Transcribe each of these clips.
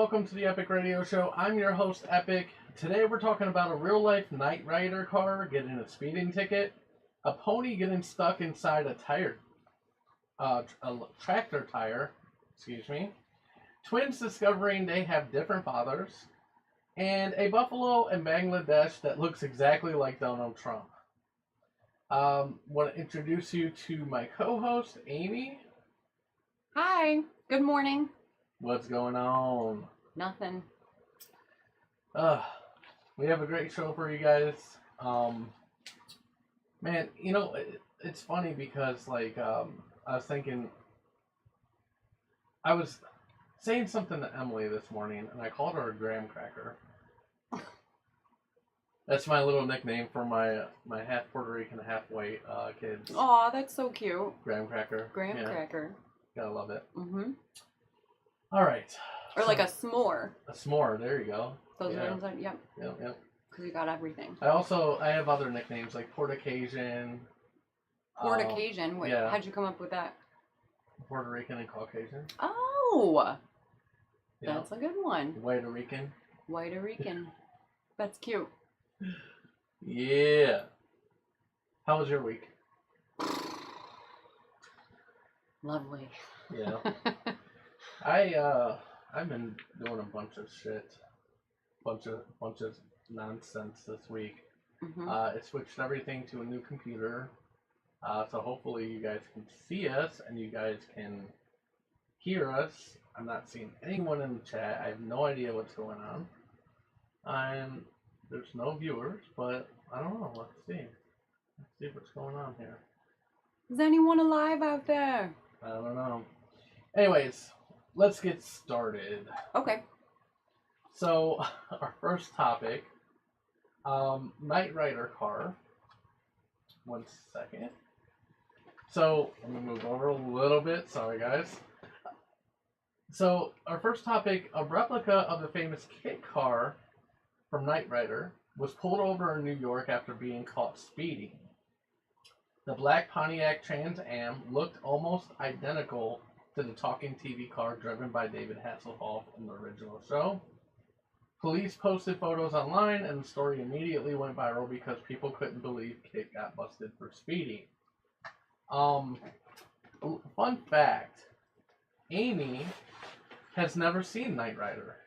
welcome to the Epic Radio Show. I'm your host, Epic. Today we're talking about a real-life Knight Rider car getting a speeding ticket, a pony getting stuck inside a tractor tire, twins discovering they have different fathers, and a buffalo in Bangladesh that looks exactly like Donald Trump. Want to introduce you to my co-host, Amy. Hi, good morning. What's going on? Nothing. We have a great show for you guys. Man, it's funny because, I was thinking, I was saying something to Emily this morning, and I called her a graham cracker. That's my little nickname for my half Puerto Rican, half white kids. Aw, that's so cute. Graham cracker. Graham cracker. Gotta love it. Mm-hmm. All right. Or like a s'more. A s'more, there you go. Those are inside, yep. Yep. Because you got everything. I have other nicknames like Portocasian. Portocasian? Wait, yeah. How'd you come up with that? Puerto Rican and Caucasian. Oh! Yeah. That's a good one. White Rican. White Rican. That's cute. Yeah. How was your week? Lovely. Yeah. I've been doing a bunch of shit, bunch of nonsense this week. Mm-hmm. I switched everything to a new computer, so hopefully you guys can see us and you guys can hear us. I'm not seeing anyone in the chat. I have no idea what's going on. There's no viewers, but I don't know. Let's see what's going on here. Is anyone alive out there? I don't know. Anyways, let's get started. Okay. So, our first topic, Knight Rider car. 1 second. So, let me move over a little bit. Sorry, guys. So, our first topic, a replica of the famous kit car from Knight Rider was pulled over in New York after being caught speeding. The black Pontiac Trans Am looked almost identical to the talking TV car driven by David Hasselhoff in the original show. Police posted photos online, and the story immediately went viral because people couldn't believe Kit got busted for speeding. Fun fact, Amy has never seen Knight Rider.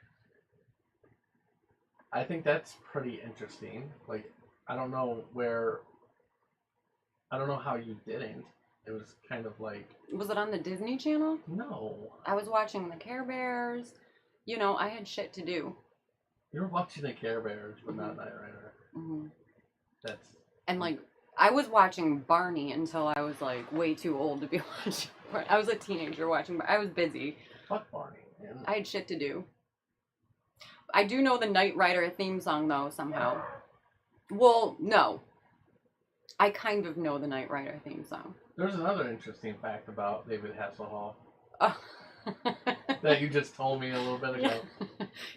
I think that's pretty interesting. I don't know how you didn't. It was kind of like... Was it on the Disney Channel? No. I was watching the Care Bears. I had shit to do. You were watching the Care Bears, but not Knight Rider. Mm-hmm. And I was watching Barney until I was way too old to be watching Barney. I was a teenager watching Barney. I was busy. Fuck Barney, man. I had shit to do. I do know the Knight Rider theme song, though, somehow. Well, no. I kind of know the Knight Rider theme song. There's another interesting fact about David Hasselhoff Oh. that you just told me a little bit ago.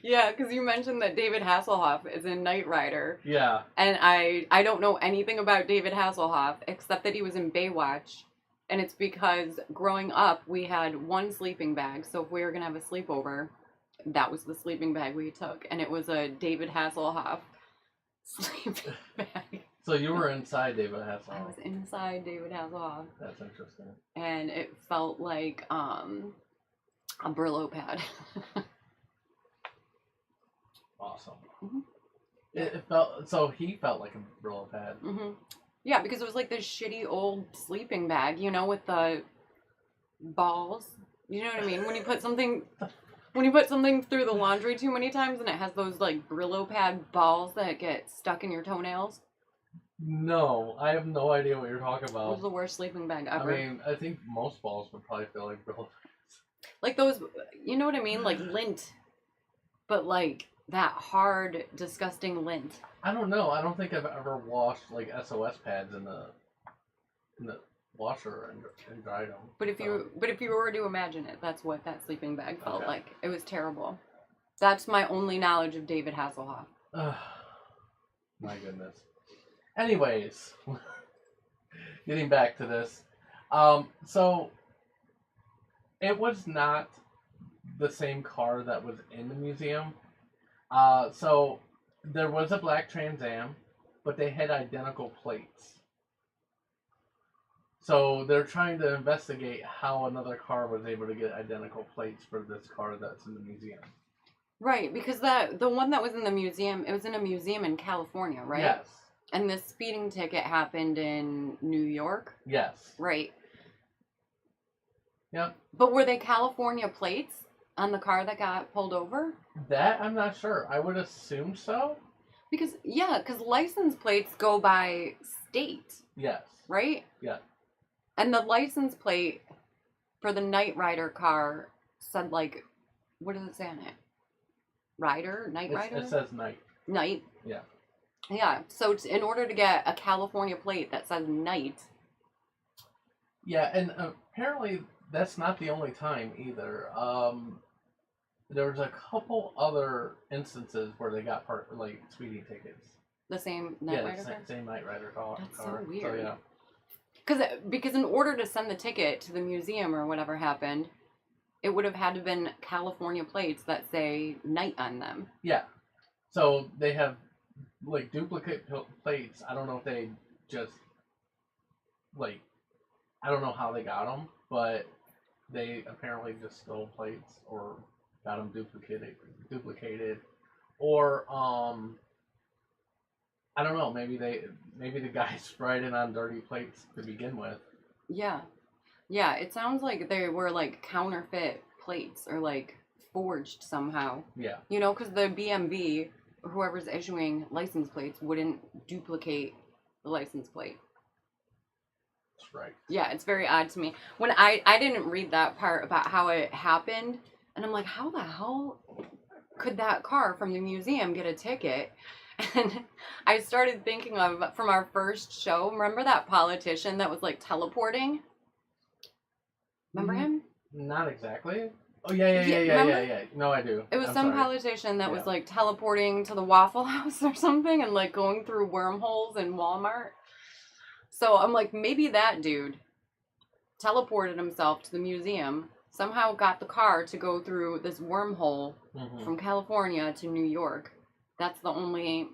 Yeah, because you mentioned that David Hasselhoff is in Knight Rider. Yeah. And I don't know anything about David Hasselhoff except that he was in Baywatch. And it's because growing up, we had one sleeping bag. So if we were going to have a sleepover, that was the sleeping bag we took. And it was a David Hasselhoff sleeping bag. So you were inside David Hasselhoff. I was inside David Hasselhoff. That's interesting. And it felt like a Brillo pad. Awesome. Mm-hmm. He felt like a Brillo pad. Mm-hmm. Yeah, because it was like this shitty old sleeping bag, with the balls. You know what I mean? When you put something through the laundry too many times and it has those Brillo pad balls that get stuck in your toenails. No, I have no idea what you're talking about. It was the worst sleeping bag ever. I mean, I think most balls would probably feel like Brillo pads. Like those, you know what I mean? Like lint. But that hard, disgusting lint. I don't know. I don't think I've ever washed SOS pads in the washer and dried them. But if you were to imagine it, that's what that sleeping bag felt Okay. like. It was terrible. That's my only knowledge of David Hasselhoff. My goodness. Anyways, getting back to this. So, it was not the same car that was in the museum. So there was a black Trans Am, but they had identical plates. So they're trying to investigate how another car was able to get identical plates for this car that's in the museum. Right, because the one that was in the museum, it was in a museum in California, right? Yes. And this speeding ticket happened in New York? Yes. Right. Yep. But were they California plates on the car that got pulled over? That I'm not sure. I would assume so. Because license plates go by state, Yes. right? Yeah. And the license plate for the Knight Rider car said, like, what does it say on it? Rider? Knight Rider? It says Knight. Knight. Yeah. Yeah. So in order to get a California plate that says Knight. Yeah, and apparently that's not the only time either. There was a couple other instances where they got speeding tickets. The same Knight Rider car? Same Knight Rider car. That's so weird. So, yeah. Because in order to send the ticket to the museum or whatever happened, it would have had to have been California plates that say Knight on them. Yeah. So they have duplicate plates. I don't know if they just I don't know how they got them, but they apparently just stole plates or got them duplicated, or I don't know. Maybe the guys writing on dirty plates to begin with. Yeah. Yeah, it sounds like they were counterfeit plates or forged somehow. Yeah. You know, because the BMV, whoever's issuing license plates, wouldn't duplicate the license plate. That's right. Yeah, it's very odd to me. When I didn't read that part about how it happened, and I'm like, how the hell could that car from the museum get a ticket? And I started thinking of, from our first show, remember that politician that was teleporting? Remember him? Not exactly. Oh yeah. No, I do. It was I'm some sorry. politician that was teleporting to the Waffle House or something and going through wormholes in Walmart. So I'm like, maybe that dude teleported himself to the museum, somehow got the car to go through this wormhole from California to New York. That's the only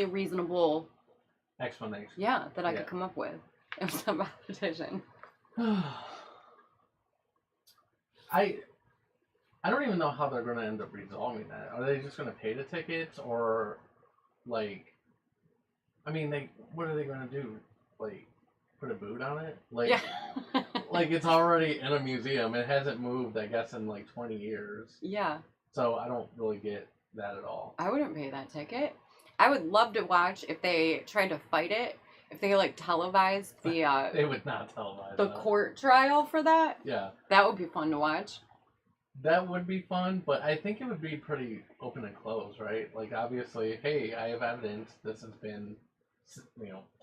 reasonable explanation. Yeah, that I could come up with. It was a politician. I don't even know how they're going to end up resolving that. Are they just going to pay the tickets, or what are they going to do? Put a boot on it? Yeah. It's already in a museum. It hasn't moved, I guess, in 20 years. Yeah. So I don't really get that at all. I wouldn't pay that ticket. I would love to watch if they tried to fight it. If they televised the they would not televise the court trial for that. Yeah. That would be fun to watch. That would be fun, but I think it would be pretty open and closed, right? Obviously, hey, I have evidence this has been,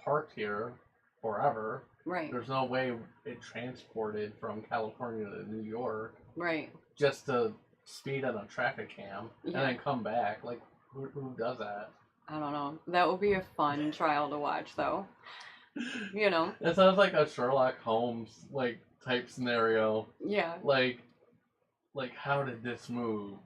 parked here forever. Right. There's no way it transported from California to New York. Right. Just to speed on a traffic cam and then come back. Who does that? I don't know. That would be a fun trial to watch, though. That sounds like a Sherlock Holmes type scenario. Yeah. How did this move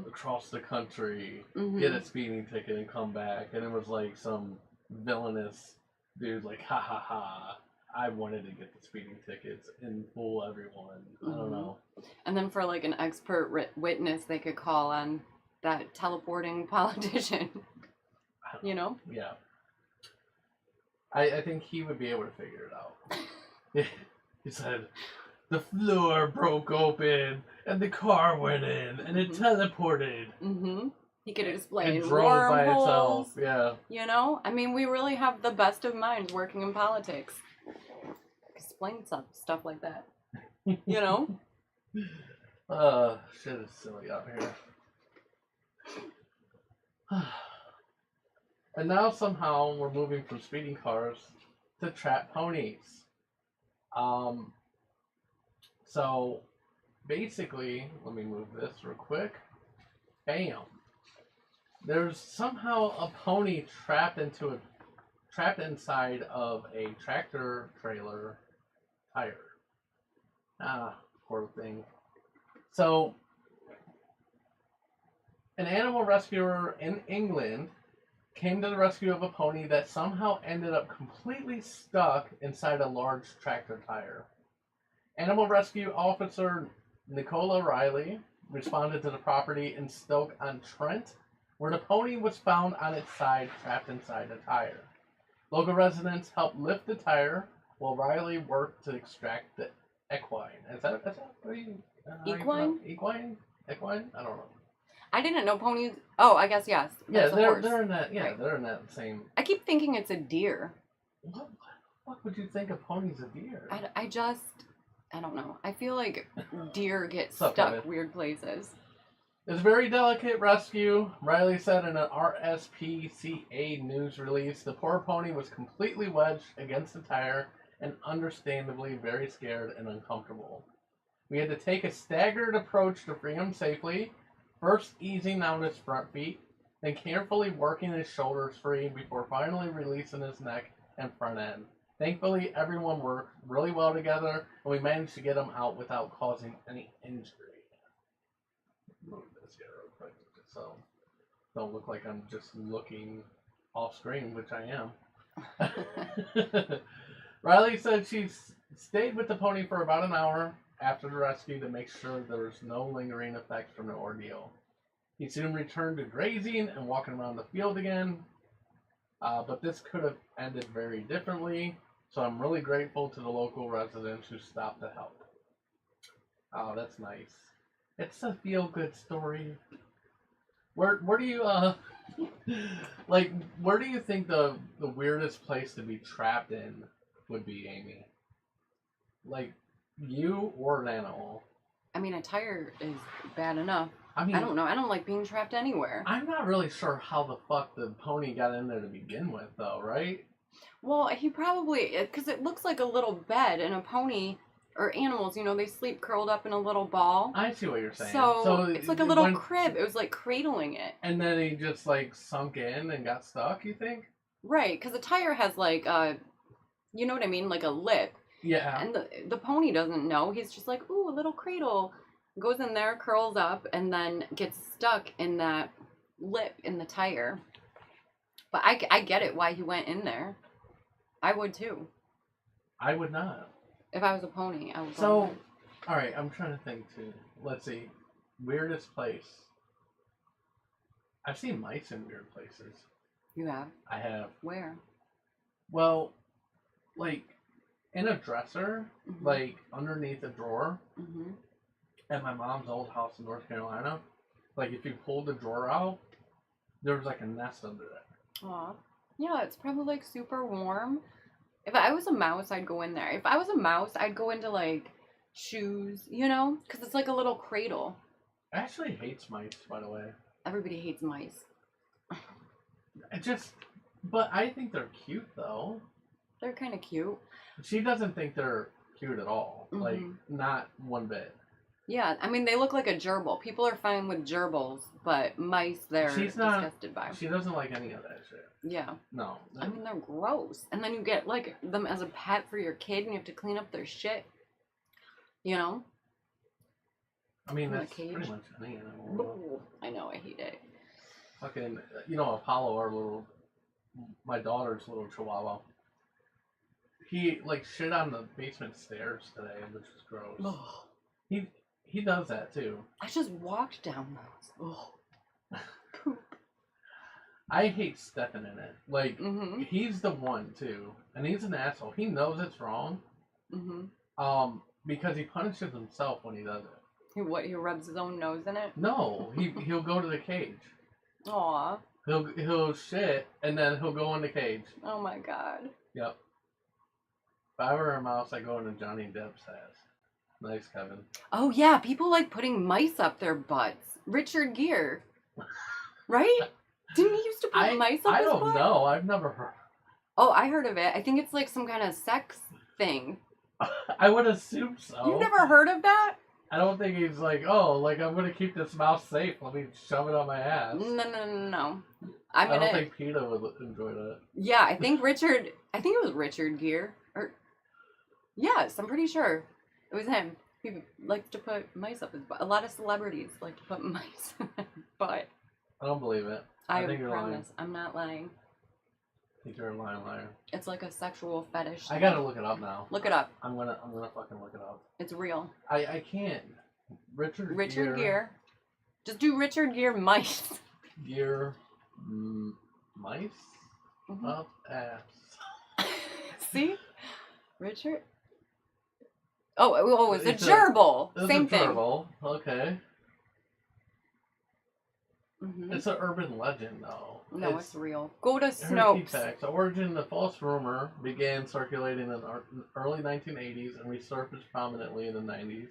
across the country, get a speeding ticket, and come back? And it was some villainous dude ha ha ha, I wanted to get the speeding tickets and fool everyone. I don't know. And then for an expert witness, they could call on that teleporting politician. Yeah. I think he would be able to figure it out. He said, the floor broke open and the car went in and it teleported. He could explain and drove by itself. Yeah. We really have the best of minds working in politics. Explain stuff like that. Shit is silly out here. And now somehow we're moving from speeding cars to trap ponies. So basically, let me move this real quick. Bam. There's somehow a pony trapped inside of a tractor trailer tire. Poor thing. So, an animal rescuer in England came to the rescue of a pony that somehow ended up completely stuck inside a large tractor tire. Animal rescue officer Nicola Riley responded to the property in Stoke-on-Trent, where the pony was found on its side, trapped inside the tire. Local residents helped lift the tire while Riley worked to extract the equine. Is that what you, Equine? Equine? Equine? I don't know. I didn't know ponies. Oh, I guess yes. Yeah, That's a horse. they're in that. Yeah, Right. they're in that same. I keep thinking it's a deer. What would you think a pony's a deer? I don't know. I feel like deer get Sup, stuck baby? weird places. It's a very delicate rescue, Riley said in an RSPCA news release. The poor pony was completely wedged against the tire and understandably very scared and uncomfortable. We had to take a staggered approach to free him safely, first easing down his front feet, then carefully working his shoulders free before finally releasing his neck and front end. Thankfully, everyone worked really well together, and we managed to get him out without causing any injury. Move this here real quick, just so don't look like I'm just looking off screen, which I am. Riley said she stayed with the pony for about an hour after the rescue to make sure there was no lingering effects from the ordeal. He soon returned to grazing and walking around the field again, but this could have ended very differently, so I'm really grateful to the local residents who stopped to help. Oh, that's nice. It's a feel-good story. Where do you like? Where do you think the weirdest place to be trapped in would be, Amy? Like you or an animal? I mean, a tire is bad enough. I mean, I don't know. I don't like being trapped anywhere. I'm not really sure how the fuck the pony got in there to begin with, though, right? Well, he probably, because it looks like a little bed, and a pony or animals, you know, they sleep curled up in a little ball. I see what you're saying. So it's like a little crib. It was like cradling it. And then he just like sunk in and got stuck, you think? Right, because the tire has like a, you know what I mean, like a lip. Yeah. And the pony doesn't know. He's just like, ooh, a little cradle. Goes in there, curls up, and then gets stuck in that lip in the tire. But I get it why he went in there. I would too. I would not. If I was a pony, I would go So, in there. alright, I'm trying to think too. Let's see. Weirdest place. I've seen mice in weird places. You have? I have. Where? Well, like, in a dresser, Mhm. like, underneath a drawer, Mm-hmm. at my mom's old house in North Carolina, like, if you pulled the drawer out, there was, like, a nest under it. Aw. Yeah, it's probably like super warm. If I was a mouse, I'd go in there. If I was a mouse, I'd go into like shoes, you know? Because it's like a little cradle. I actually hates mice, by the way. Everybody hates mice. But I think they're cute, though. They're kind of cute. She doesn't think they're cute at all. Like, Mhm. not one bit. Yeah, I mean, they look like a gerbil. People are fine with gerbils, but mice, they're She's not- disgusted by. She doesn't like any of that shit. Yeah. No. I mean, they're gross. And then you get, like, them as a pet for your kid, and you have to clean up their shit. You know? I mean, in a that's cage. pretty much any animal. I know, I hate it. Fucking, Apollo, my daughter's little chihuahua. He, like, shit on the basement stairs today, which was gross. He does that, too. I just walked down those. I hate stepping in it. Like, Mm-hmm. he's the one, too. And he's an asshole. He knows it's wrong. Mm-hmm. Because he punishes himself when he does it. He rubs his own nose in it? No, he'll go to the cage. Aw. He'll shit, and then he'll go in the cage. Oh my god. Yep. If I were a mouse, I'd go into Johnny Depp's ass. Nice, Kevin. Oh yeah, people like putting mice up their butts. Richard Gere. Right? Didn't he used to put mice up I his don't butt? know. I've never heard. Oh, I heard of it. I think it's like some kind of sex thing. I would assume so. You've never heard of that? I don't think he's like, oh, like, I'm going to keep this mouse safe. Let me shove it on my ass. No. I don't think PETA would enjoy that. Yeah, I think it was Richard Gere. Yes, I'm pretty sure. It was him. He likes to put mice up his butt. A lot of celebrities like to put mice in their butt. I don't believe it. I think you're lying. promise. I'm not lying. I think you're a liar. It's like a sexual fetish. I gotta look it up now. Look it up. I'm gonna fucking look it up. It's real. I can't. Richard Gere. Just do Richard Gere mice. Gere mice Mhm. up ass. See? Richard? Oh, it's a It's gerbil. It's Same a thing. gerbil. Okay. Mhm. It's an urban legend, though. No, it's real. Go to Herky Snopes. facts. Origin: the false rumor began circulating in the early 1980s and resurfaced prominently in the 90s.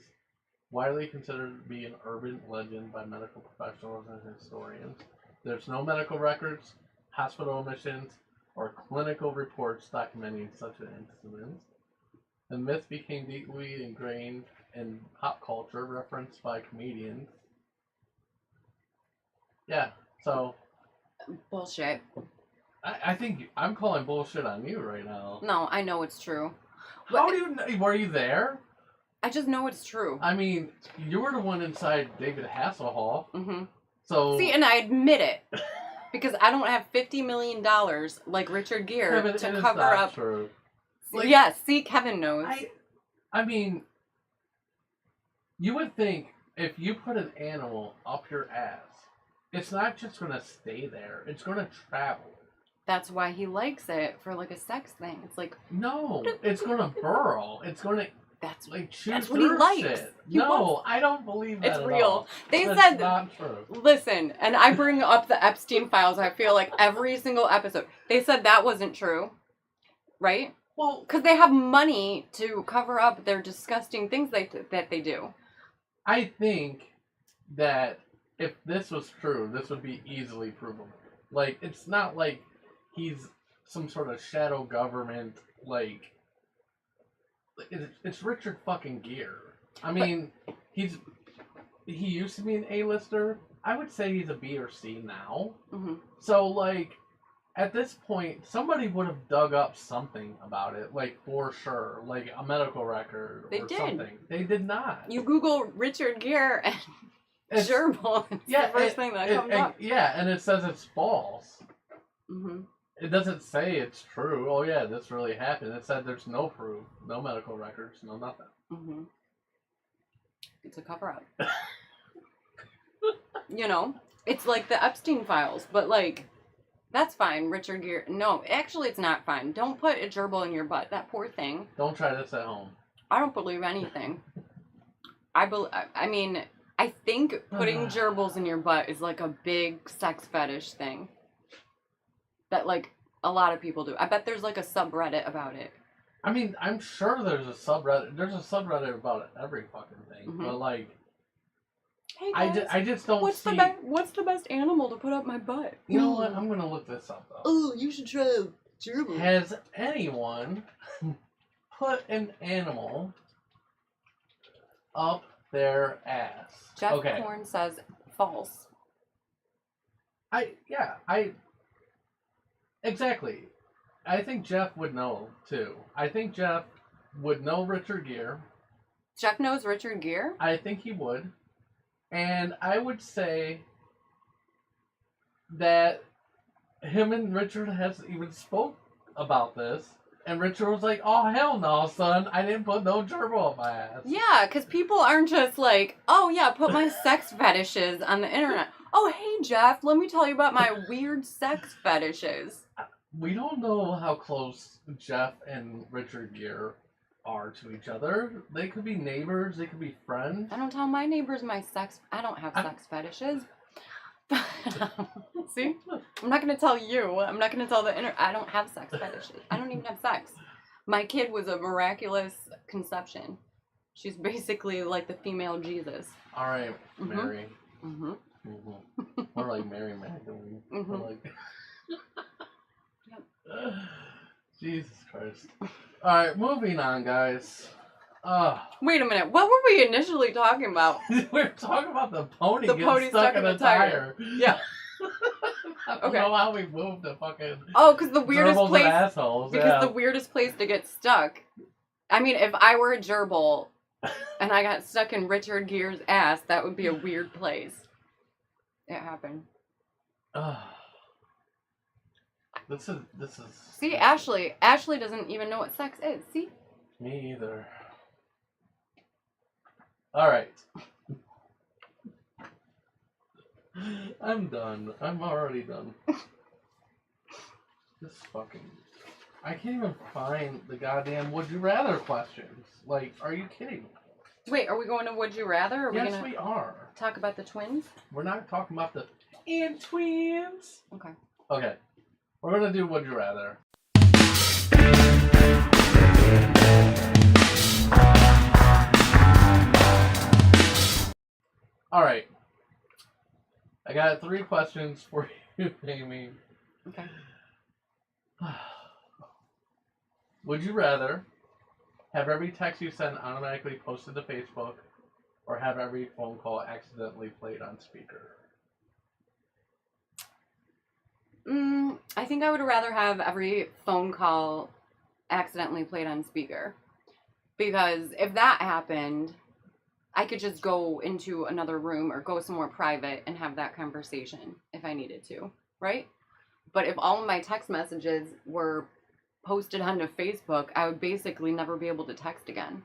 Widely considered to be an urban legend by medical professionals and historians. There's no medical records, hospital admissions, or clinical reports documenting such an incident. The myth became deeply ingrained in pop culture, referenced by comedians. Yeah, so Bullshit. I think I'm calling bullshit on you right now. No, I know it's true. How do you know? Were you there? I just know it's true. I mean, you were the one inside David Hasselhoff. Mm-hmm. So See, and I admit it. Because I don't have $50 million like Richard Gere Kevin, to it is cover not up. True. Like, Yes, see, Kevin knows. I mean, you would think if you put an animal up your ass, it's not just going to stay there. It's going to travel. That's why he likes it for like a sex thing. It's like, No, it's going to burrow. It's going to that's chew that's what he through likes. shit. He No, I don't believe that it's at real. all. They That's said, not true. listen, and I bring up the Epstein files. I feel like every single episode. They said that wasn't true, right? Well, Because they have money to cover up their disgusting things that they do. I think that if this was true, this would be easily provable. Like, it's not like he's some sort of shadow government, like, it's Richard fucking Gere. I mean, he used to be an A-lister. I would say he's a B or C now. Mm-hmm. So, like, at this point, somebody would have dug up something about it, like, for sure. Like, a medical record They or did. something. They did not. You Google Richard Gere and It's- gerbil. It's the first thing that comes up. Yeah, and it says it's false. Mm-hmm. It doesn't say it's true. Oh, yeah, this really happened. It said there's no proof, no medical records, no nothing. Mm-hmm. It's a cover-up. You know? It's like the Epstein files, but like, that's fine, Richard Gere. No, actually it's not fine. Don't put a gerbil in your butt. That poor thing. Don't try this at home. I don't believe anything. I mean, I think putting gerbils in your butt is like a big sex fetish thing. That like a lot of people do. I bet there's like a subreddit about it. I mean, I'm sure there's a subreddit. There's a subreddit about every fucking thing. Mhm. But, like, Hey guys, I just don't what's see... what's the best animal to put up my butt? You know what? I'm going to look this up, though. Oh, you should try a gerbil. Has anyone put an animal up their ass? Jeff Okay. Korn says false. Exactly. I think Jeff would know, too. I think Jeff would know Richard Gere. Jeff knows Richard Gere? I think he would. And I would say that him and Richard has even spoke about this. And Richard was like, oh, hell no, son. I didn't put no gerbil up my ass. Yeah, because people aren't just like, oh yeah, put my sex fetishes on the internet. Oh, hey Jeff, let me tell you about my weird sex fetishes. We don't know how close Jeff and Richard Gere are to each other. They could be neighbors. They could be friends. I don't tell my neighbors my sex. I don't have sex fetishes. See? I'm not going to tell you. I'm not going to tell the I don't have sex fetishes. I don't even have sex. My kid was a miraculous conception. She's basically like the female Jesus. All right, Mhm. Mary. Mm-hmm. Mm-hmm. We're like Mary Magdalene. Mhm. We're like... Jesus Christ. Alright, moving on, guys. Wait a minute. What were we initially talking about? We're talking about the pony The getting pony stuck in a tire. Yeah. I don't Okay. know how we moved to fucking Oh, because the weirdest gerbils place. and assholes. Because Yeah. the weirdest place to get stuck. I mean, if I were a gerbil, and I got stuck in Richard Gere's ass, that would be a weird place. It happened. This is. See, Ashley doesn't even know what sex is. See? Me either. All right. I'm done. I'm already done. This fucking. I can't even find the goddamn would you rather questions. Like, are you kidding? Wait, are we going to Would You Rather? Or are Yes, we going we are. to talk about the twins? We're not talking about the and twins. Okay. Okay. We're gonna do would you rather. All right. I got 3 questions for you, Amy. Okay. Would you rather have every text you send automatically posted to Facebook, or have every phone call accidentally played on speaker? I think I would rather have every phone call accidentally played on speaker. Because if that happened, I could just go into another room or go somewhere private and have that conversation if I needed to, right? But if all of my text messages were posted onto Facebook, I would basically never be able to text again.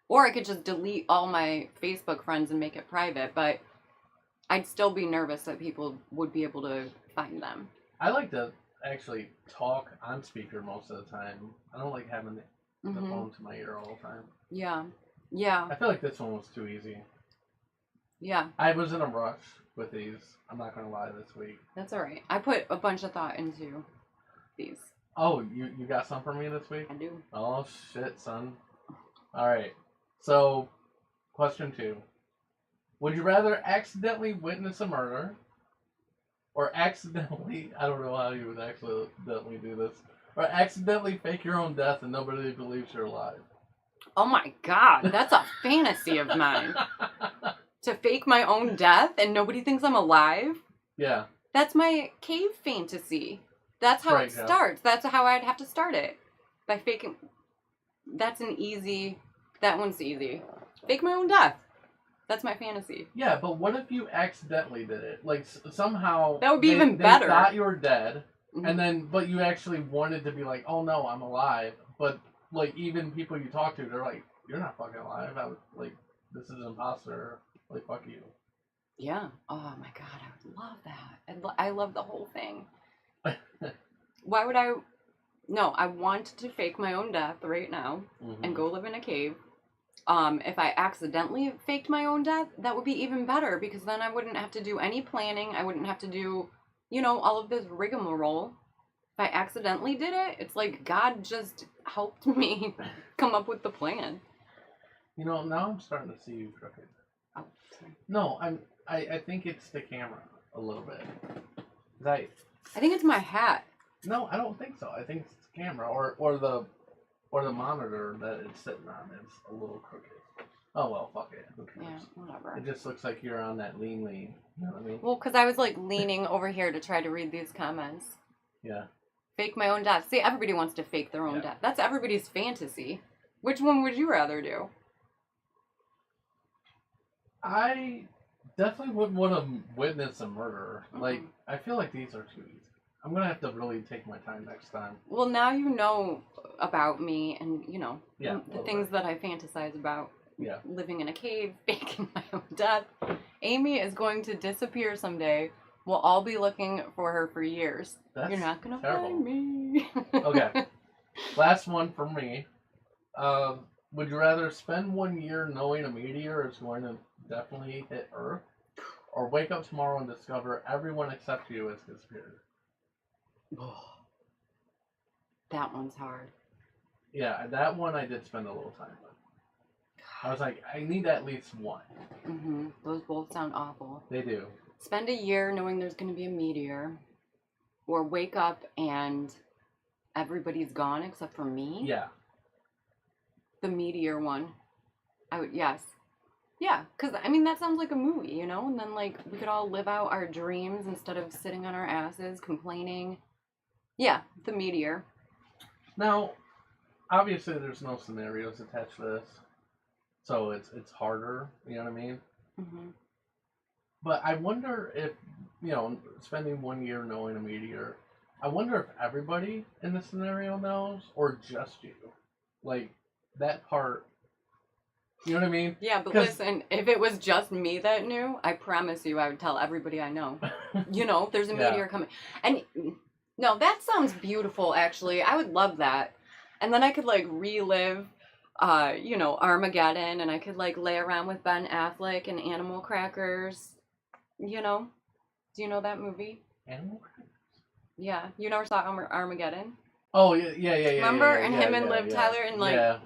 Or I could just delete all my Facebook friends and make it private, but I'd still be nervous that people would be able to find them. I like to actually talk on speaker most of the time. I don't like having the phone to my ear all the time. Yeah. Yeah. I feel like this one was too easy. Yeah. I was in a rush with these. I'm not going to lie this week. That's all right. I put a bunch of thought into these. Oh, you got some for me this week? I do. Oh, shit, son. All right. So, question 2. Would you rather accidentally witness a murder, or accidentally, I don't know how you would accidentally do this, or accidentally fake your own death and nobody believes you're alive? Oh my god, that's a fantasy of mine. To fake my own death and nobody thinks I'm alive? Yeah. That's my cave fantasy. That's how it starts. That's how I'd have to start it. By faking. That one's easy. Fake my own death. That's my fantasy. Yeah, but what if you accidentally did it? Like, somehow... That would be even better. They thought you were dead, and then, but you actually wanted to be like, oh no, I'm alive. But, like, even people you talk to, they're like, you're not fucking alive. This is an imposter. Like, fuck you. Yeah. Oh my god, I would love that. I love the whole thing. Why would I... No, I want to fake my own death right now and go live in a cave. If I accidentally faked my own death, that would be even better, because then I wouldn't have to do any planning. I wouldn't have to do, all of this rigmarole. If I accidentally did it, it's like God just helped me come up with the plan. Now I'm starting to see you crooked. Oh, sorry. No, I think it's the camera a little bit. I think it's my hat. No, I don't think so. I think it's the camera or the monitor that it's sitting on is a little crooked. Oh well, fuck it. Who cares? Yeah, whatever. It just looks like you're on that lean. You know what I mean? Well, because I was like leaning over here to try to read these comments. Yeah. Fake my own death. See, everybody wants to fake their own death. That's everybody's fantasy. Which one would you rather do? I definitely wouldn't want to witness a murder. Like, I feel like these are too easy. I'm going to have to really take my time next time. Well, now you know about me and, the things that I fantasize about. Yeah. Living in a cave, faking my own death. Amy is going to disappear someday. We'll all be looking for her for years. You're not going to find me. Okay. Last one for me. Would you rather spend 1 year knowing a meteor is going to definitely hit Earth, or wake up tomorrow and discover everyone except you has disappeared? That one's hard. Yeah, that one I did spend a little time with. I was like, I need at least one. Those both sound awful. They do. Spend a year knowing there's going to be a meteor, or wake up and everybody's gone except for me? Yeah. The meteor one. Yes. Yeah, because, that sounds like a movie, and then, we could all live out our dreams instead of sitting on our asses complaining. Yeah, the meteor. Now, obviously there's no scenarios attached to this, so it's harder. You know what I mean? Mhm. But I wonder if, spending 1 year knowing a meteor, I wonder if everybody in the scenario knows or just you. Like, that part, you know what I mean? Yeah, but 'Cause- listen, if it was just me that knew, I promise you I would tell everybody I know. There's a Yeah. meteor coming. And no, that sounds beautiful, actually. I would love that. And then I could, like, relive, Armageddon, and I could, like, lay around with Ben Affleck and Animal Crackers. You know? Do you know that movie? Animal Crackers? Yeah. You never saw Armageddon? Oh, yeah. Remember? Yeah, and yeah, him and yeah, Liv yeah. Tyler and, like, Yeah.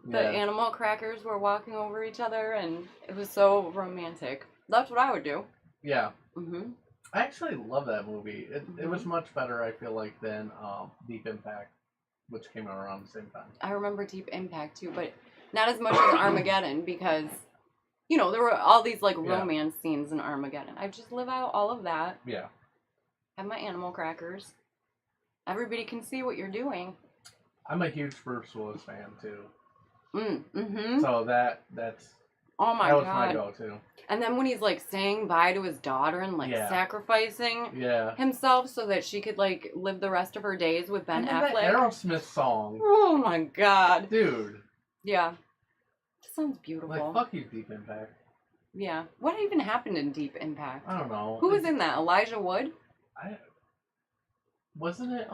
the animal crackers were walking over each other, and it was so romantic. That's what I would do. Yeah. Mm-hmm. I actually love that movie. It was much better, I feel like, than Deep Impact, which came out around the same time. I remember Deep Impact too, but not as much as Armageddon because, there were all these like Yeah. romance scenes in Armageddon. I just live out all of that. Yeah. Have my animal crackers. Everybody can see what you're doing. I'm a huge Bruce Willis fan too. Mm-hmm. So that's Oh my that was god. my go-to. And then when he's like saying bye to his daughter and like Yeah. sacrificing Yeah. himself so that she could like live the rest of her days with Ben And then Affleck. that Aerosmith song, Oh my god. dude. Yeah. That sounds beautiful. Like, fuck you, Deep Impact. Yeah. What even happened in Deep Impact? I don't know. Who was in that? Elijah Wood? Wasn't it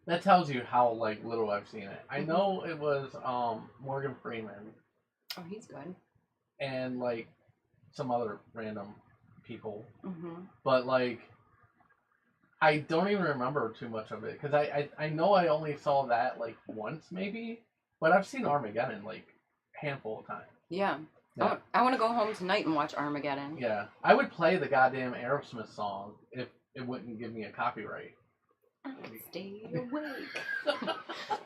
that tells you how like little I've seen it. I know it was Morgan Freeman Oh, he's good. and like some other random people, Mm-hmm. but like I don't even remember too much of it because I know I only saw that like once maybe, but I've seen Armageddon like a handful of times. Yeah. Yeah. I want to go home tonight and watch Armageddon. Yeah, I would play the goddamn Aerosmith song if it wouldn't give me a copyright. I'll stay awake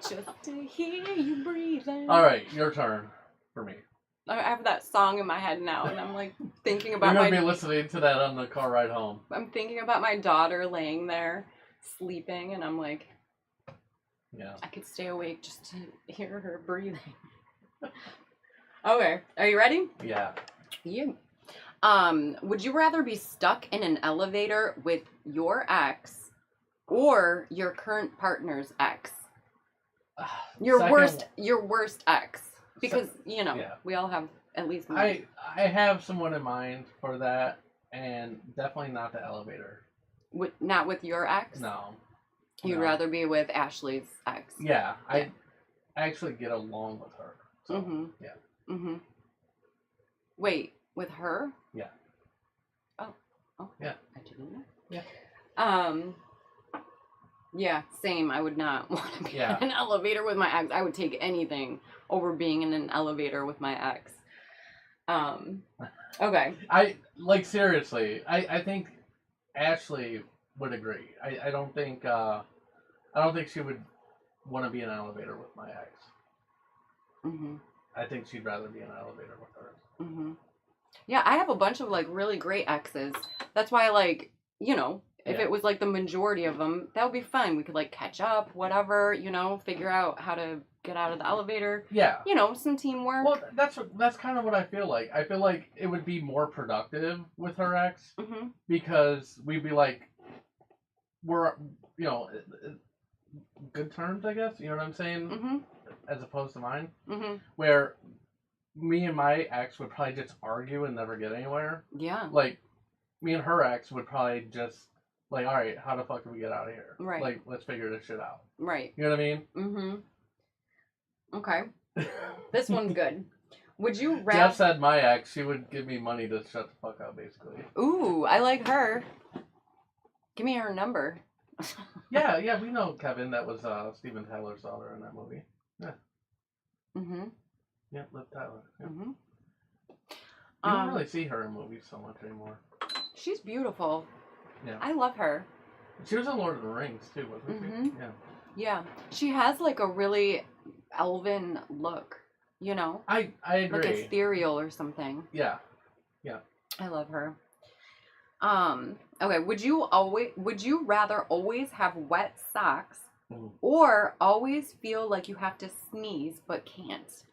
just to hear you breathing. All right, your turn for me. I have that song in my head now, and I'm like thinking We're about gonna be listening to that on the car ride home. I'm thinking about my daughter laying there sleeping, and I'm like, Yeah. I could stay awake just to hear her breathing. Okay, are you ready? Yeah. You. Would you rather be stuck in an elevator with your ex or your current partner's ex? Your worst ex. Because, yeah. we all have at least one. I have someone in mind for that, and definitely not the elevator. Not with your ex? No. You'd No. rather be with Ashley's ex. Yeah, I actually get along with her. So, Mm-hmm. yeah. Mm-hmm. Wait, with her? Yeah. Oh. Yeah. I didn't know. Yeah. Yeah, same. I would not want to be Yeah. in an elevator with my ex. I would take anything over being in an elevator with my ex. Okay. Seriously, I think Ashley would agree. I don't think she would want to be in an elevator with my ex. Mm-hmm. I think she'd rather be in an elevator with her. Mm-hmm. Yeah, I have a bunch of like really great exes. That's why if Yeah. it was like the majority of them, that would be fun. We could like catch up, whatever, figure out how to get out of the elevator. Yeah. Some teamwork. Well, that's kind of what I feel like. I feel like it would be more productive with her ex Mm-hmm. because we'd be like, we're, good terms, I guess. You know what I'm saying? Mm-hmm. As opposed to mine, Mm-hmm. where me and my ex would probably just argue and never get anywhere. Yeah. Like, me and her ex would probably just like, all right, how the fuck do we get out of here? Right. Like, let's figure this shit out. Right. You know what I mean? Mm-hmm. Okay. This one's good. Would you Jeff rather? said my ex, she would give me money to shut the fuck up, basically. Ooh, I like her. Give me her number. Yeah, we know Kevin. That was Steven Tyler's daughter in that movie. Yeah. Mm-hmm. Yeah, Liv Tyler. Yeah. Mm-hmm. You don't really see her in movies so much anymore. She's beautiful. Yeah. I love her. She was in Lord of the Rings too, wasn't she? Yeah. Yeah. She has like a really elven look, I agree. like ethereal or something. Yeah. I love her. Okay, would you rather always have wet socks Mm. or always feel like you have to sneeze but can't.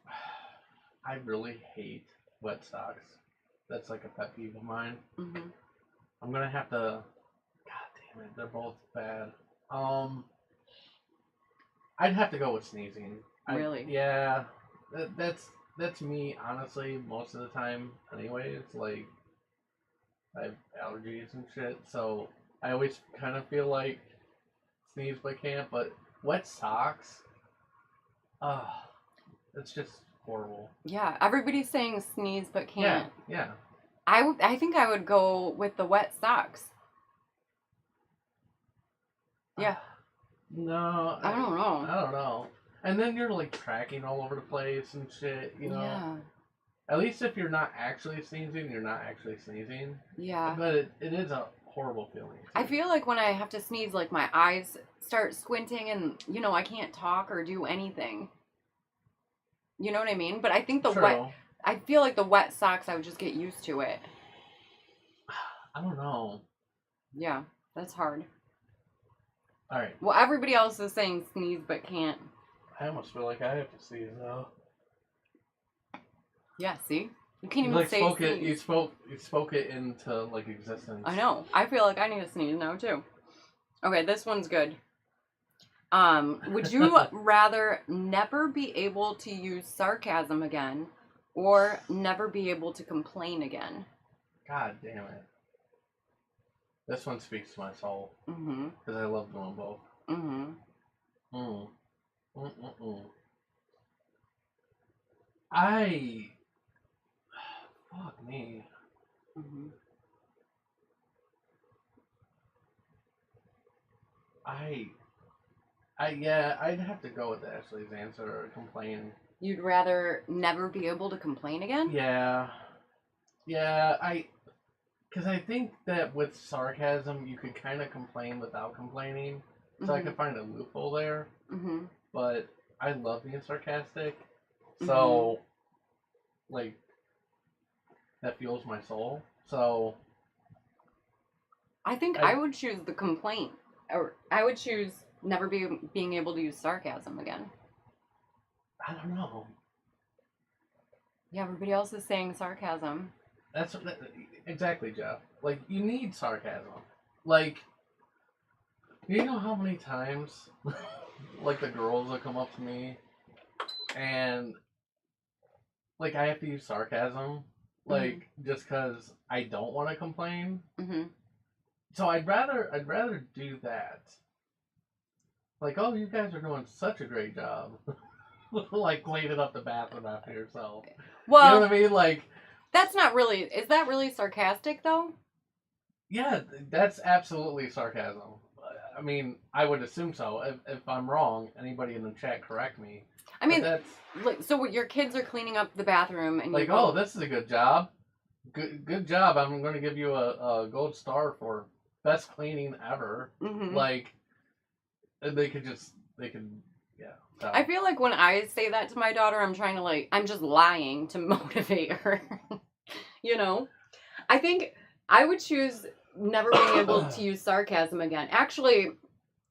I really hate wet socks. That's like a pet peeve of mine. Hmm. I'm gonna have to. God damn it, they're both bad. I'd have to go with sneezing. Really? Yeah, that's me honestly most of the time. Anyways, like I have allergies and shit, so I always kind of feel like sneeze but can't. But wet socks, ah, it's just horrible. Yeah, everybody's saying sneeze but Yeah, can't. yeah. I think I would go with the wet socks. Yeah. No, I don't know. I don't know. And then you're like tracking all over the place and shit, you know. Yeah. At least if you're not actually sneezing, you're not actually sneezing. Yeah. But it is a horrible feeling. I feel like when I have to sneeze, like my eyes start squinting and, I can't talk or do anything. You know what I mean? But I think I feel like the wet socks, I would just get used to it. I don't know. Yeah, that's hard. All right. Well, everybody else is saying sneeze but can't. I almost feel like I have to sneeze now. Yeah, see? You can't even like say spoke sneeze. it. You spoke it into like existence. I know. I feel like I need to sneeze now too. Okay, this one's good. Would you rather never be able to use sarcasm again or never be able to complain again? God damn it. This one speaks to my soul. Mm-hmm. Because I love doing both. Mm-hmm. Mm. Mm-mm-mm. I... Fuck me. Mm-hmm. Yeah, I'd have to go with Ashley's answer or complain. You'd rather never be able to complain again? Yeah. Because I think that with sarcasm, you could kind of complain without complaining. So I could find a loophole there. Mm-hmm. But I love being sarcastic. So, like, that fuels my soul. So. I think I would choose the complaint. Or I would choose never being able to use sarcasm again. I don't know. Yeah, everybody else is saying sarcasm. That's exactly, Jeff. Like, you need sarcasm. Like, you know how many times, like, the girls will come up to me and, like, I have to use sarcasm, like, just because I don't want to complain. Mm-hmm. So I'd rather do that. Like, oh, you guys are doing such a great job. Like, cleaning up the bathroom after yourself. Well, you know what I mean? Like, that's not really. Is that really sarcastic though? Yeah, that's absolutely sarcasm. I mean, I would assume so. If I'm wrong, anybody in the chat correct me. I mean, that's like, so your kids are cleaning up the bathroom, and like, oh, this is a good job. Good job. I'm going to give you a gold star for best cleaning ever. Mm-hmm. Like, they could, yeah. So. I feel like when I say that to my daughter, I'm just lying to motivate her. You know? I think I would choose never being able to use sarcasm again. Actually,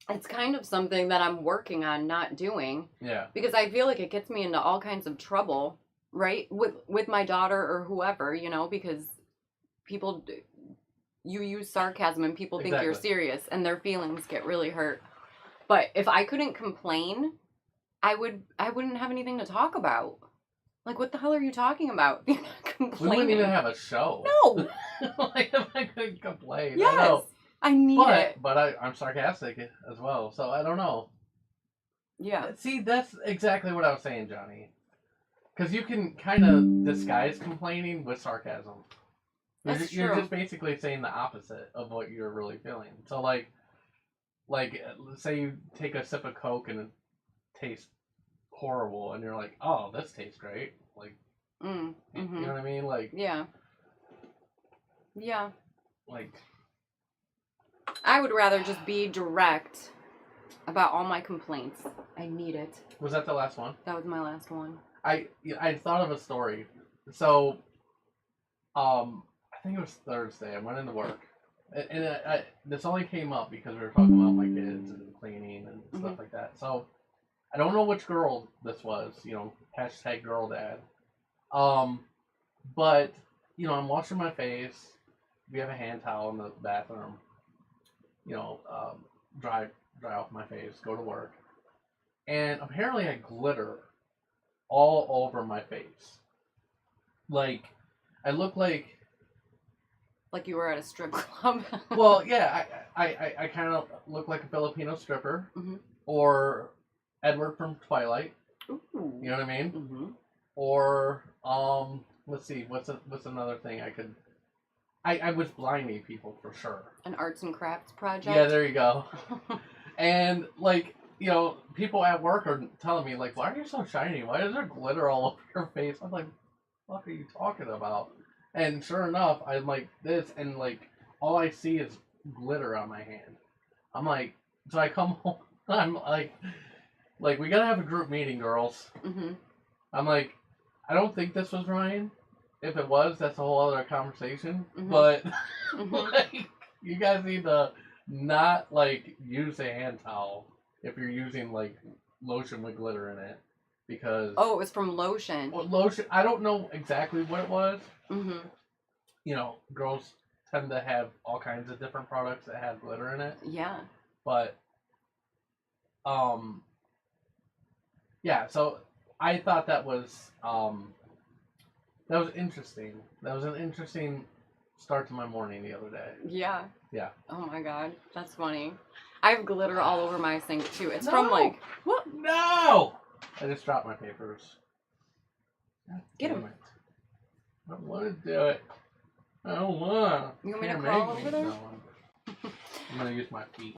it's kind of something that I'm working on not doing. Yeah. Because I feel like it gets me into all kinds of trouble, right? With my daughter or whoever, because you use sarcasm and people think you're serious and their feelings get really hurt. But if I couldn't complain, I wouldn't have anything to talk about. Like, what the hell are you talking about? You're not complaining. We wouldn't even have a show. No. Like, if I couldn't complain. Yes. I know. I need it. But I'm sarcastic as well, so I don't know. Yeah. See, that's exactly what I was saying, Johnny. Because you can kind of disguise complaining with sarcasm. You're just basically saying the opposite of what you're really feeling. So, like, say you take a sip of Coke and it tastes horrible, and you're like, oh, this tastes great. Like, mm-hmm. You know what I mean? Like, yeah. Like, I would rather just be direct about all my complaints. I need it. Was that the last one? That was my last one. I thought of a story. So, I think it was Thursday. I went into work, and this only came up because we were talking about my kids and cleaning and stuff like that. that. So I don't know which girl this was. Hashtag girl dad. But I'm washing my face. We have a hand towel in the bathroom. Dry off my face. Go to work, and apparently I glitter all over my face. Like I look like. Like you were at a strip club. Well, yeah, I kind of look like a Filipino stripper, Mhm. or Edward from Twilight. Ooh. You know what I mean? Mhm. Or let's see, what's another thing I could. I was blinding people for sure. An arts and crafts project. Yeah, there you go. And like people at work are telling me like, why are you so shiny? Why is there glitter all over your face? I'm like, what are you talking about? And sure enough, I'm like this, and like all I see is glitter on my hand. I'm like, so I come home. I'm like we gotta have a group meeting, girls. Mhm. I'm like, I don't think this was Ryan. If it was, that's a whole other conversation. Mhm. But Mhm. like, you guys need to not like use a hand towel if you're using like lotion with glitter in it, because Oh, it was from lotion. lotion. I don't know exactly what it was. Mhm. Girls tend to have all kinds of different products that have glitter in it. Yeah. But yeah, so I thought that was interesting. That was an interesting start to my morning the other day. Yeah. Yeah. Oh my god, that's funny. I have glitter all over my sink too. It's from No! like what? No! I just dropped my papers. God Get damn 'em. it. I don't want to do it. I don't want. You want me Can't to crawl make over there? No, I'm gonna use my feet.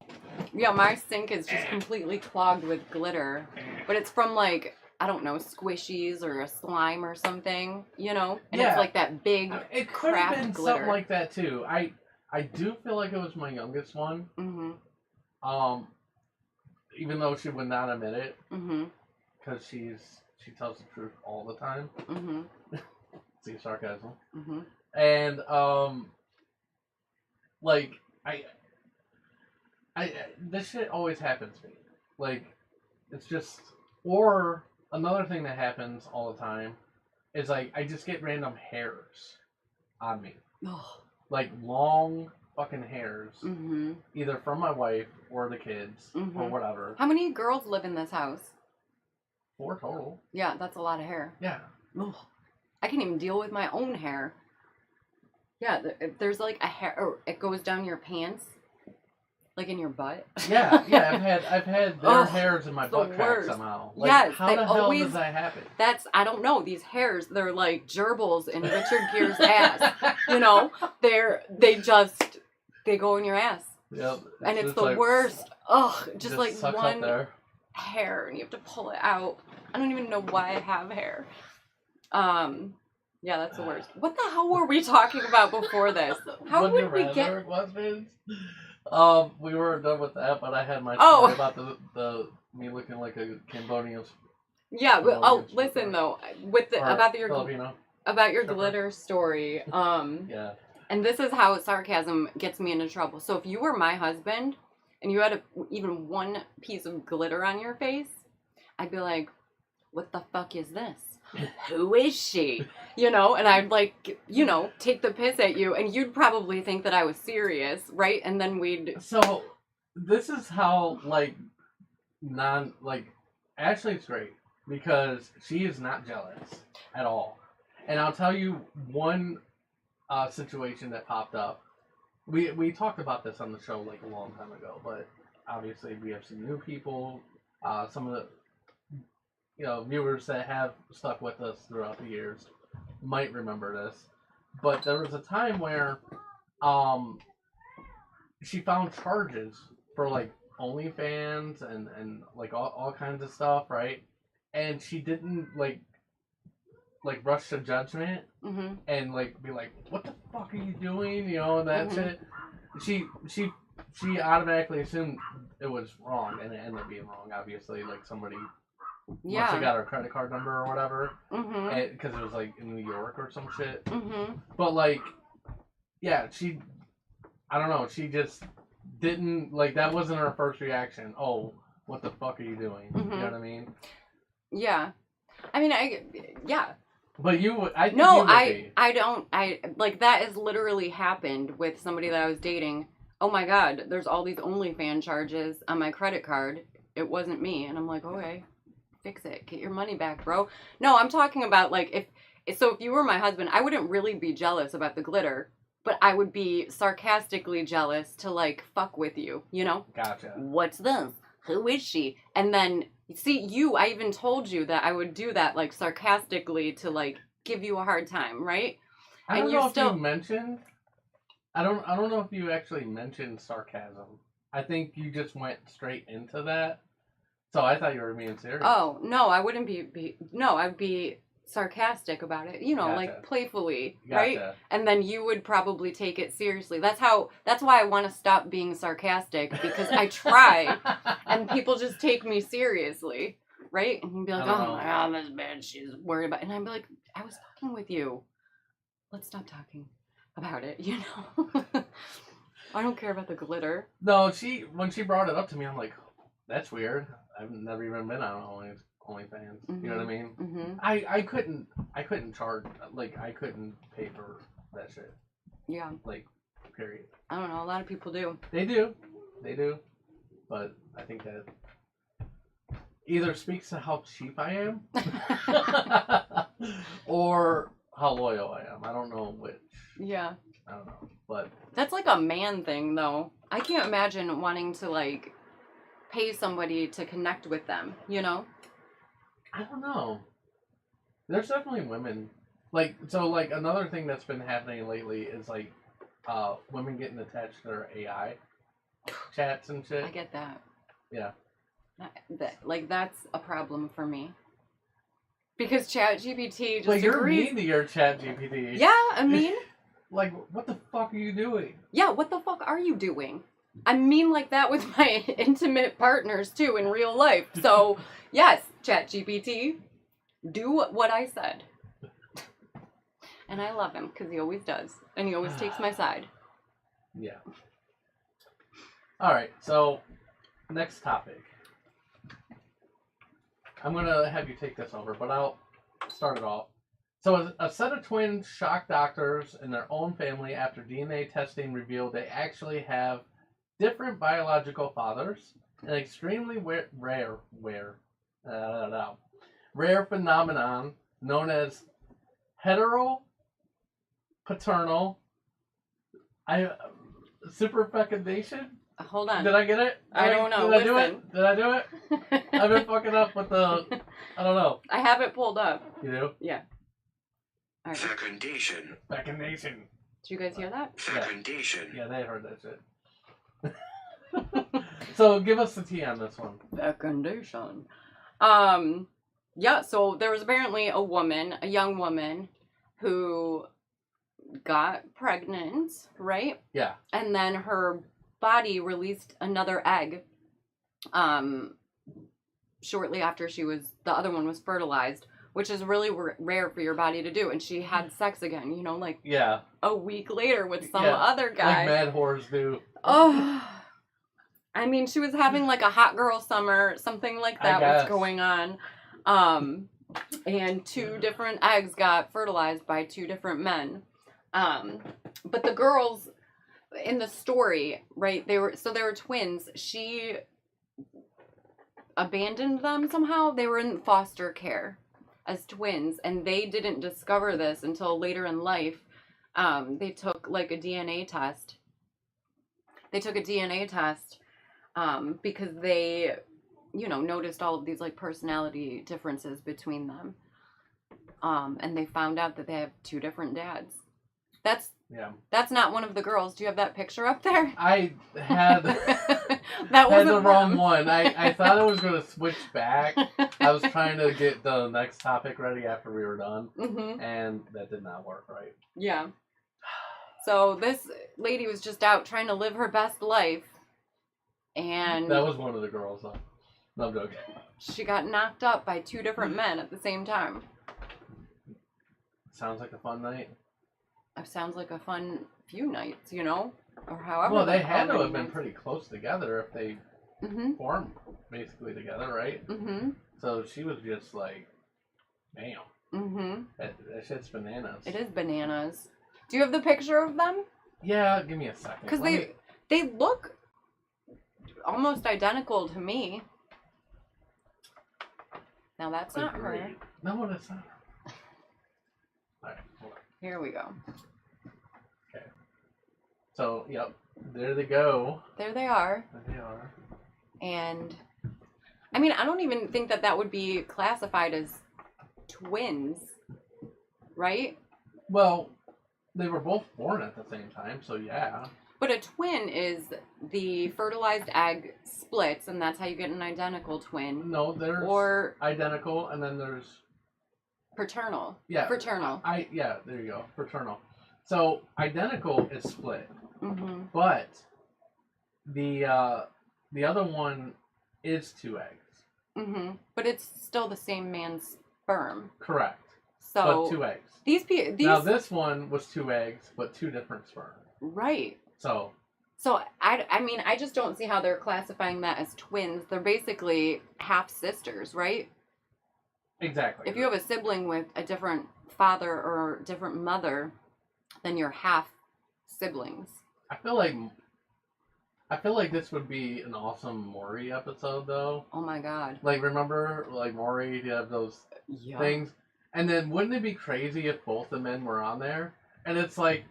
Yeah, my sink is just completely clogged with glitter, but it's from like I don't know, squishies or a slime or something, and Yeah. it's like that big It could have craft been glitter. something like that too. I do feel like it was my youngest one. Mhm. Even though she would not admit it, Mhm. because she tells the truth all the time. Mhm. See, sarcasm. Mhm. And like I this shit always happens to me. Like, it's just, or another thing that happens all the time is like I just get random hairs on me, Oh. like long fucking hairs, Mhm. either from my wife or the kids or Mhm. whatever. How many girls live in this house? 4 total. Yeah, that's a lot of hair. Yeah. Ugh. I can't even deal with my own hair. Yeah, if there's like a hair, or it goes down your pants, like in your butt. Yeah. I've had their Ugh, hairs in my it's the butt crack worst. somehow. Like, Yes, how they the hell always- does that happen? I don't know, these hairs, they're like gerbils in Richard Gere's ass. They go in your ass. Yep. And it's just the like, worst. Ugh, just like sucks up one there. hair and you have to pull it out. I don't even know why I have hair. Yeah, that's the worst. What the hell were we talking about before this? How Would would you we rather get? questions? We were done with that, but I had my Oh. story about the me looking like a Cambodian Yeah, but, Well, it's listen different. though, with the or about your Filipino. stripper. Stripper. Story. Yeah. And this is how sarcasm gets me into trouble. So if you were my husband and you had even one piece of glitter on your face, I'd be like, what the fuck is this? Who is she? And I'd like, take the piss at you, and you'd probably think that I was serious, right? And then we'd... So this is how Ashley's great because she is not jealous at all. And I'll tell you one situation that popped up. We talked about this on the show like a long time ago, but obviously we have some new people. Some of the viewers that have stuck with us throughout the years might remember this. But there was a time where she found charges for like OnlyFans and like all kinds of stuff, right? And she didn't like rush to judgment Mm-hmm. and like be like, what the fuck are you doing? And that Mhm. shit. She automatically assumed it was wrong, and it ended up being wrong. Obviously, like somebody must have Yeah. got her credit card number or whatever, Mm-hmm. because it was like in New York or some shit. Mm-hmm. But like, yeah, I don't know. She just didn't like. That wasn't her first reaction. Oh, what the fuck are you doing? Mhm. You know what I mean? Yeah. I mean, yeah. But you would, I think No, you would be. I don't, like, that has literally happened with somebody that I was dating. Oh my God, there's all these OnlyFans charges on my credit card. It wasn't me. And I'm like, okay, fix it. Get your money back, bro. No, I'm talking about, like, if you were my husband, I wouldn't really be jealous about the glitter, but I would be sarcastically jealous to, like, fuck with you, you know? Gotcha. What's this? Who is she? And then, see, I even told you that I would do that, like, sarcastically to, like, give you a hard time, right? I don't And know you if still- you mentioned. I don't know if you actually mentioned sarcasm. I think you just went straight into that. So I thought you were being serious. Oh, no, I wouldn't no, I'd be sarcastic about it, you know, Gotcha. like, playfully, Gotcha. right? And then you would probably take it seriously. That's why I want to stop being sarcastic, because I try and people just take me seriously, right? And you'd be like, I don't oh know. my God, this bitch, she's worried about, and I'd be like, I was talking with you. Let's stop talking about it, you know? I don't care about the glitter. No, when she brought it up to me, I'm like, that's weird. I've never even been on OnlyFans. You know what I mean? Mm-hmm. I couldn't charge, like, I couldn't pay for that shit. Yeah. Like, period. I don't know. A lot of people do. They do. But I think that either speaks to how cheap I am or how loyal I am. I don't know which. Yeah. I don't know. But That's like a man thing, though. I can't imagine wanting to, like, pay somebody to connect with them, you know? I don't know. There's definitely women. Like, so, like, another thing that's been happening lately is, like, women getting attached to their AI chats and shit. I get that. Yeah. That's a problem for me. Because ChatGPT just Like, you're agrees. mean to your chat GPT. Yeah, I mean, Like, what the fuck are you doing? yeah, what the fuck are you doing? I mean like that with my intimate partners, too, in real life. So, yes, ChatGPT, do what I said. And I love him, because he always does. And he always takes my side. Yeah. Alright, so, next topic. I'm going to have you take this over, but I'll start it off. So, a set of twins shocked doctors and their own family after DNA testing revealed they actually have different biological fathers. An extremely rare phenomenon known as heteropaternal superfecundation. Hold on. Did I get it? I don't know. Did I do it? Did I do it? I've been fucking up with the. I don't know. I have it pulled up. You do? Yeah. All right. Fecundation. Fecundation. Did you guys hear that? Fecundation. Yeah, they heard that shit. So give us the tea on this one. Fecundation. Yeah, so there was apparently a young woman, who got pregnant, right? Yeah. And then her body released another egg, shortly after the other one was fertilized, which is really rare for your body to do. And she had sex again, you know, like Yeah. a week later with some Yeah, other guy. Like mad whores do. Oh, I mean, she was having like a hot girl summer, something like that was guess. going on. And 2 different eggs got fertilized by 2 different men. But the girls in the story, right, they were twins. She abandoned them somehow. They were in foster care as twins, and they didn't discover this until later in life. They took like a DNA test. Because they, you know, noticed all of these like personality differences between them. And they found out that they have 2 different dads. That's not one of the girls. Do you have that picture up there? I had That wasn't the wrong them. one. I thought I was going to switch back. I was trying to get the next topic ready after we were done, Mm-hmm. and that did not work right. Yeah. So this lady was just out trying to live her best life, and That was one of the girls, though. No, I'm joking. she got knocked up by 2 different men at the same time. Sounds like a fun night. It sounds like a fun few nights, you know? Or however. Well, they the had to hell have been many pretty close together if they form basically together, right? Mm-hmm. So she was just like, bam. Mm-hmm. That shit's bananas. It is bananas. Do you have the picture of them? Yeah, give me a second. Because they look almost identical to me. Now that's not her. Agreed. No, that's not her. Alright, hold on. Here we go. Okay. So, yep. There they go. There they are. There they are. And I mean, I don't even think that would be classified as twins, right? Well, they were both born at the same time, so yeah. But a twin is the fertilized egg splits, and that's how you get an identical twin. No, there's Or identical, and then there's paternal. yeah, Fraternal. Yeah, there you go, fraternal. So identical is split, Mm-hmm. but the other one is 2 eggs. Mm-hmm. But it's still the same man's sperm. Correct. So But 2 eggs. these Now this one was 2 eggs, but 2 different sperm. right. So I mean, I just don't see how they're classifying that as twins. They're basically half sisters, right? exactly. If you have a sibling with a different father or different mother, then you're half siblings. I feel like this would be an awesome Maury episode, though. Oh my god. Like, remember, like Maury, you have those Yeah. things, and then wouldn't it be crazy if both the men were on there? And it's like,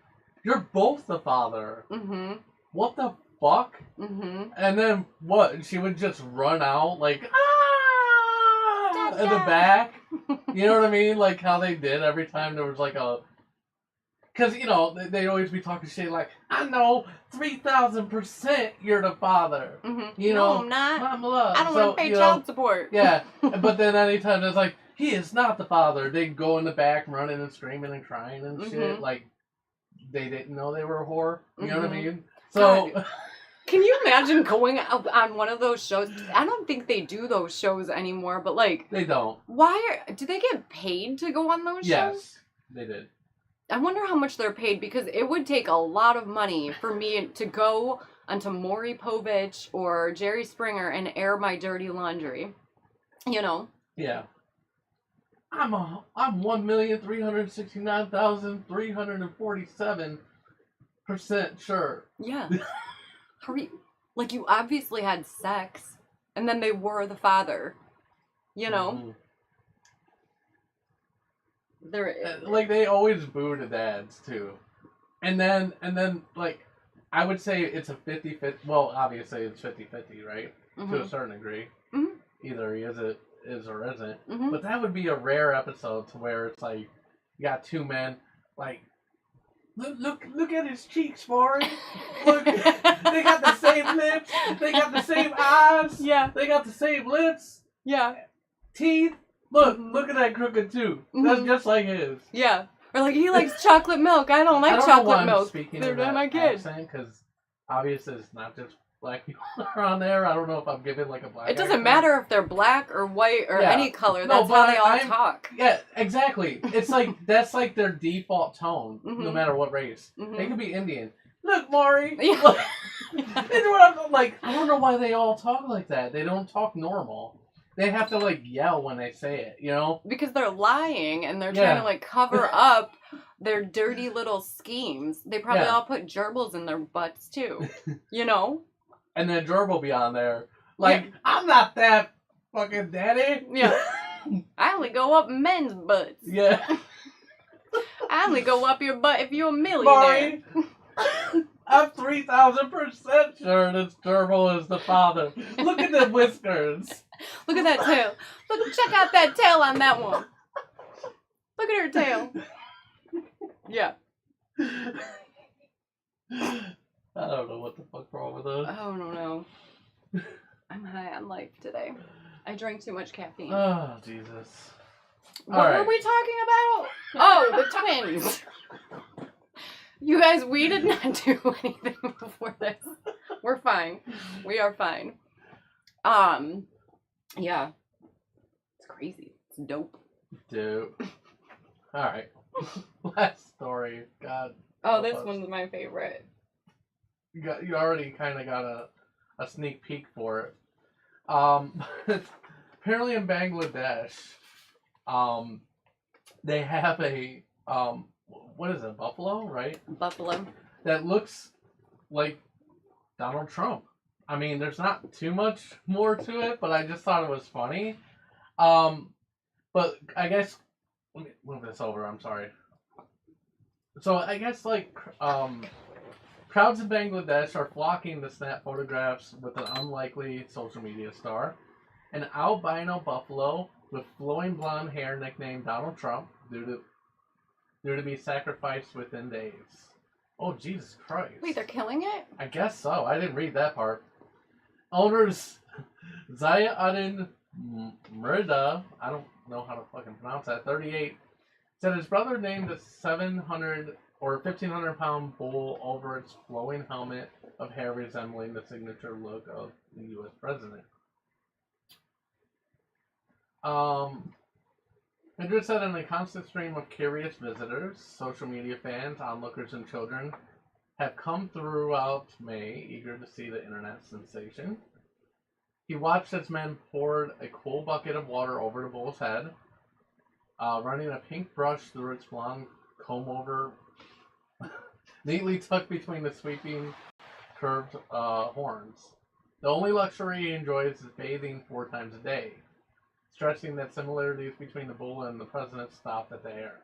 you're both the father. Mm-hmm. What the fuck? Mm-hmm. And then what? She would just run out like ah in the Dada. back. You know what I mean? Like how they did every time there was like a. Because you know they'd always be talking shit like, I know 3,000% you're the father. Mm-hmm. You No, know, I'm not. Mom love. I don't So, want to pay you know, child support. Yeah, but then anytime it's like he is not the father, they go in the back running and screaming and crying and shit Mhm. like they didn't know they were a whore. You know what I Mhm. mean? So Can you imagine going out on one of those shows? I don't think they do those shows anymore, but like, they don't. do they get paid to go on those shows? Yes, they did. I wonder how much they're paid because it would take a lot of money for me to go onto Maury Povich or Jerry Springer and air my dirty laundry. You know? Yeah. I'm 1,369,347% sure. Yeah. Like you obviously had sex and then they were the father. You know? Mhm. They're Like they always boo the dads too. And then like I would say it's a 50-50. Well, obviously it's 50-50, right? To a Mhm. certain degree. Mhm. Either he is or isn't. Mhm. But that would be a rare episode to where it's like you got 2 men like look at his cheeks, Maury. Look, they got the same lips. They got the same eyes. Yeah. They got the same lips, Yeah. teeth. Look, Mhm. look at that crooked tooth. That's Mhm. just like his. Yeah. Or like he likes chocolate milk. I don't like I don't know why chocolate I'm milk. speaking They're in not that my kid. accent because obviously it's not just black people that are on there. I don't know if I'm giving like a black. It doesn't accent. matter if they're black or white or Yeah. any color. No, That's but how they all I'm- talk. Yeah, exactly. It's like that's like their default tone, no Mhm. matter what race. Mhm. They could be Indian. Look, Maury. Yeah. Look. It's what I'm like. I don't know why they all talk like that. They don't talk normal. They have to like yell when they say it. You know? Because they're lying and they're Yeah. trying to like cover up their dirty little schemes. They probably Yeah. all put gerbils in their butts too. You know? And then Gerb will be on there. Like, I'm not that fucking daddy. Yeah. I only go up men's butts. Yeah. I only go up your butt if you're a millionaire. Maury, I'm 3,000% sure this gerbil is the father. Look at the whiskers. Look at that tail. Look, check out that tail on that one. Look at her tail. Yeah. I don't know what the fuck's wrong with us. Oh, no. I'm high on life today. I drank too much caffeine. Oh, Jesus. What all were right. we talking about? Oh, the twins. You guys, we did not do anything before this. We're fine. We are fine. Yeah. It's crazy. It's dope. Dude. Alright. Last story. God. Oh, help this us. one's my favorite. You already kind of got a sneak peek for it. Apparently in Bangladesh, um, they have a what is it, buffalo, right? Buffalo. That looks like Donald Trump. I mean, there's not too much more to it, but I just thought it was funny. But I guess let me move this over. I'm sorry. So I guess crowds in Bangladesh are flocking to snap photographs with an unlikely social media star, an albino buffalo with flowing blonde hair nicknamed Donald Trump, due to be sacrificed within days. Oh Jesus Christ! Wait, they're killing it? I guess so. I didn't read that part. Owners Zaya Adin Mrida, I don't know how to fucking pronounce that, 38, said his brother named a 700 or 1,500-pound bull over its flowing helmet of hair resembling the signature look of the U.S. president. Madrid said in a constant stream of curious visitors, social media fans, onlookers, and children have come throughout May, eager to see the internet sensation. He watched as men poured a cool bucket of water over the bull's head, running a pink brush through its blonde comb-over, neatly tucked between the sweeping, curved horns. The only luxury he enjoys is bathing 4 times a day, stressing that similarities between the bull and the president stopped at the hair.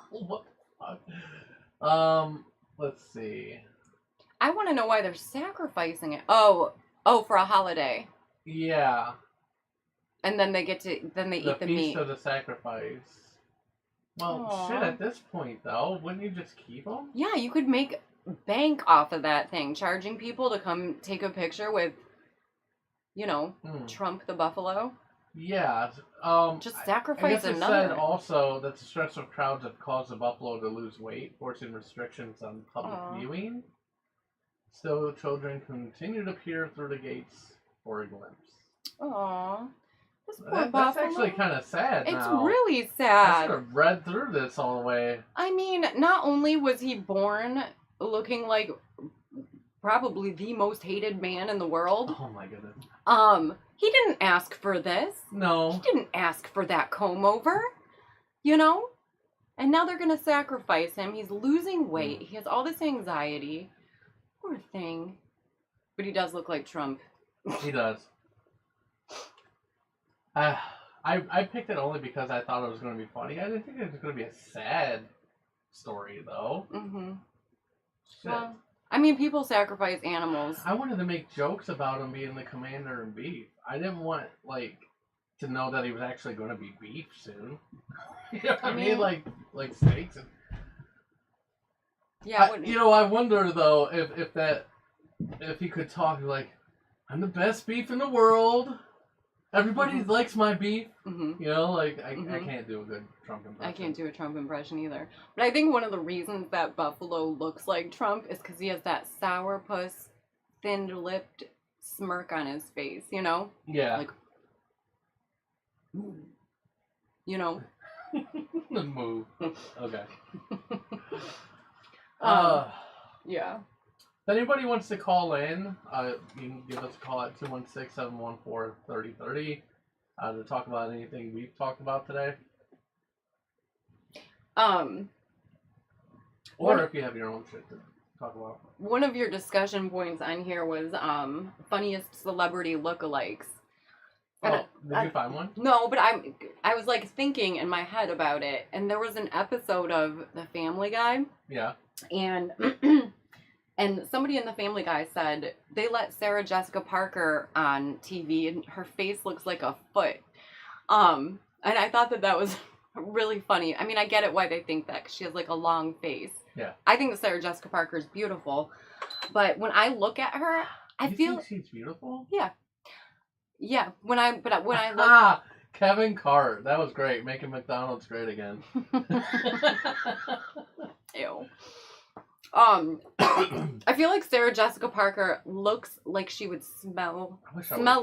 What the fuck? Let's see. I want to know why they're sacrificing it. Oh, for a holiday. Yeah. And then they eat the Feast meat. of the Sacrifice. Well, Aww. shit, at this point, though, wouldn't you just keep them? Yeah, you could make bank off of that thing, charging people to come take a picture with, Trump the buffalo. Yeah. Just I sacrifice guess it another. said also that the stress of crowds have caused the buffalo to lose weight, forcing restrictions on public viewing. Still, children continue to peer through the gates for a glimpse. Aww. This poor That's buffalo. actually kind of sad It's now. really I sad. should have read through this all the way. I mean, not only was he born looking like probably the most hated man in the world. Oh my goodness. He didn't ask for this. No. He didn't ask for that comb over. And now they're gonna sacrifice him. He's losing weight. He has all this anxiety. Poor thing. But he does look like Trump. He does. I picked it only because I thought it was going to be funny. I didn't think it was going to be a sad story, though. Mm-hmm. Shit. Well, I mean, people sacrifice animals. I wanted to make jokes about him being the commander in beef. I didn't want, to know that he was actually going to be beef soon. You know what I mean? Like steaks. And... Yeah. I wonder, though, if he could talk like, I'm the best beef in the world. Everybody likes my beef. Mm-hmm. I can't do a good Trump impression. I can't do a Trump impression either. But I think one of the reasons that Buffalo looks like Trump is because he has that sourpuss, thin-lipped smirk on his face, Yeah. Like, The move. Okay. Yeah. If anybody wants to call in, you can give us a call at 216-714-3030 to talk about anything we've talked about today. Or if you have your own shit to talk about. One of your discussion points on here was funniest celebrity lookalikes. Oh, did you find one? No, but I was thinking in my head about it, and there was an episode of The Family Guy. Yeah. And and somebody in The Family Guy said they let Sarah Jessica Parker on TV, and her face looks like a foot. And I thought that was really funny. I mean, I get it why they think that, 'cause she has a long face. Yeah. I think that Sarah Jessica Parker is beautiful, but when I look at her, I feel think she's beautiful. Yeah. Yeah. When I look. Kevin Cart. That was great. Making McDonald's great again. Ew. I feel like Sarah Jessica Parker looks like she would smell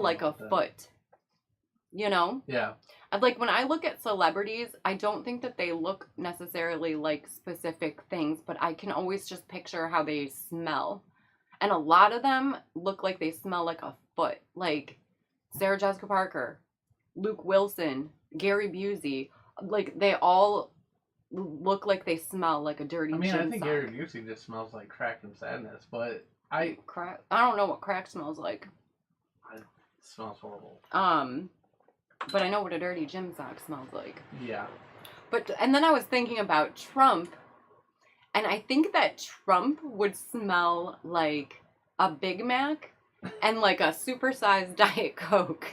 like a foot. Yeah. When I look at celebrities, I don't think that they look necessarily like specific things, but I can always just picture how they smell. And a lot of them look like they smell like a foot. Like Sarah Jessica Parker, Luke Wilson, Gary Busey. Like they all look like they smell like a dirty I mean, gym I think sock. Gary Busey just smells like crack and sadness, but Crack. I don't know what crack smells like. it smells horrible. But I know what a dirty gym sock smells like. Yeah. And then I was thinking about Trump, and I think that Trump would smell like a Big Mac and like a supersized Diet Coke.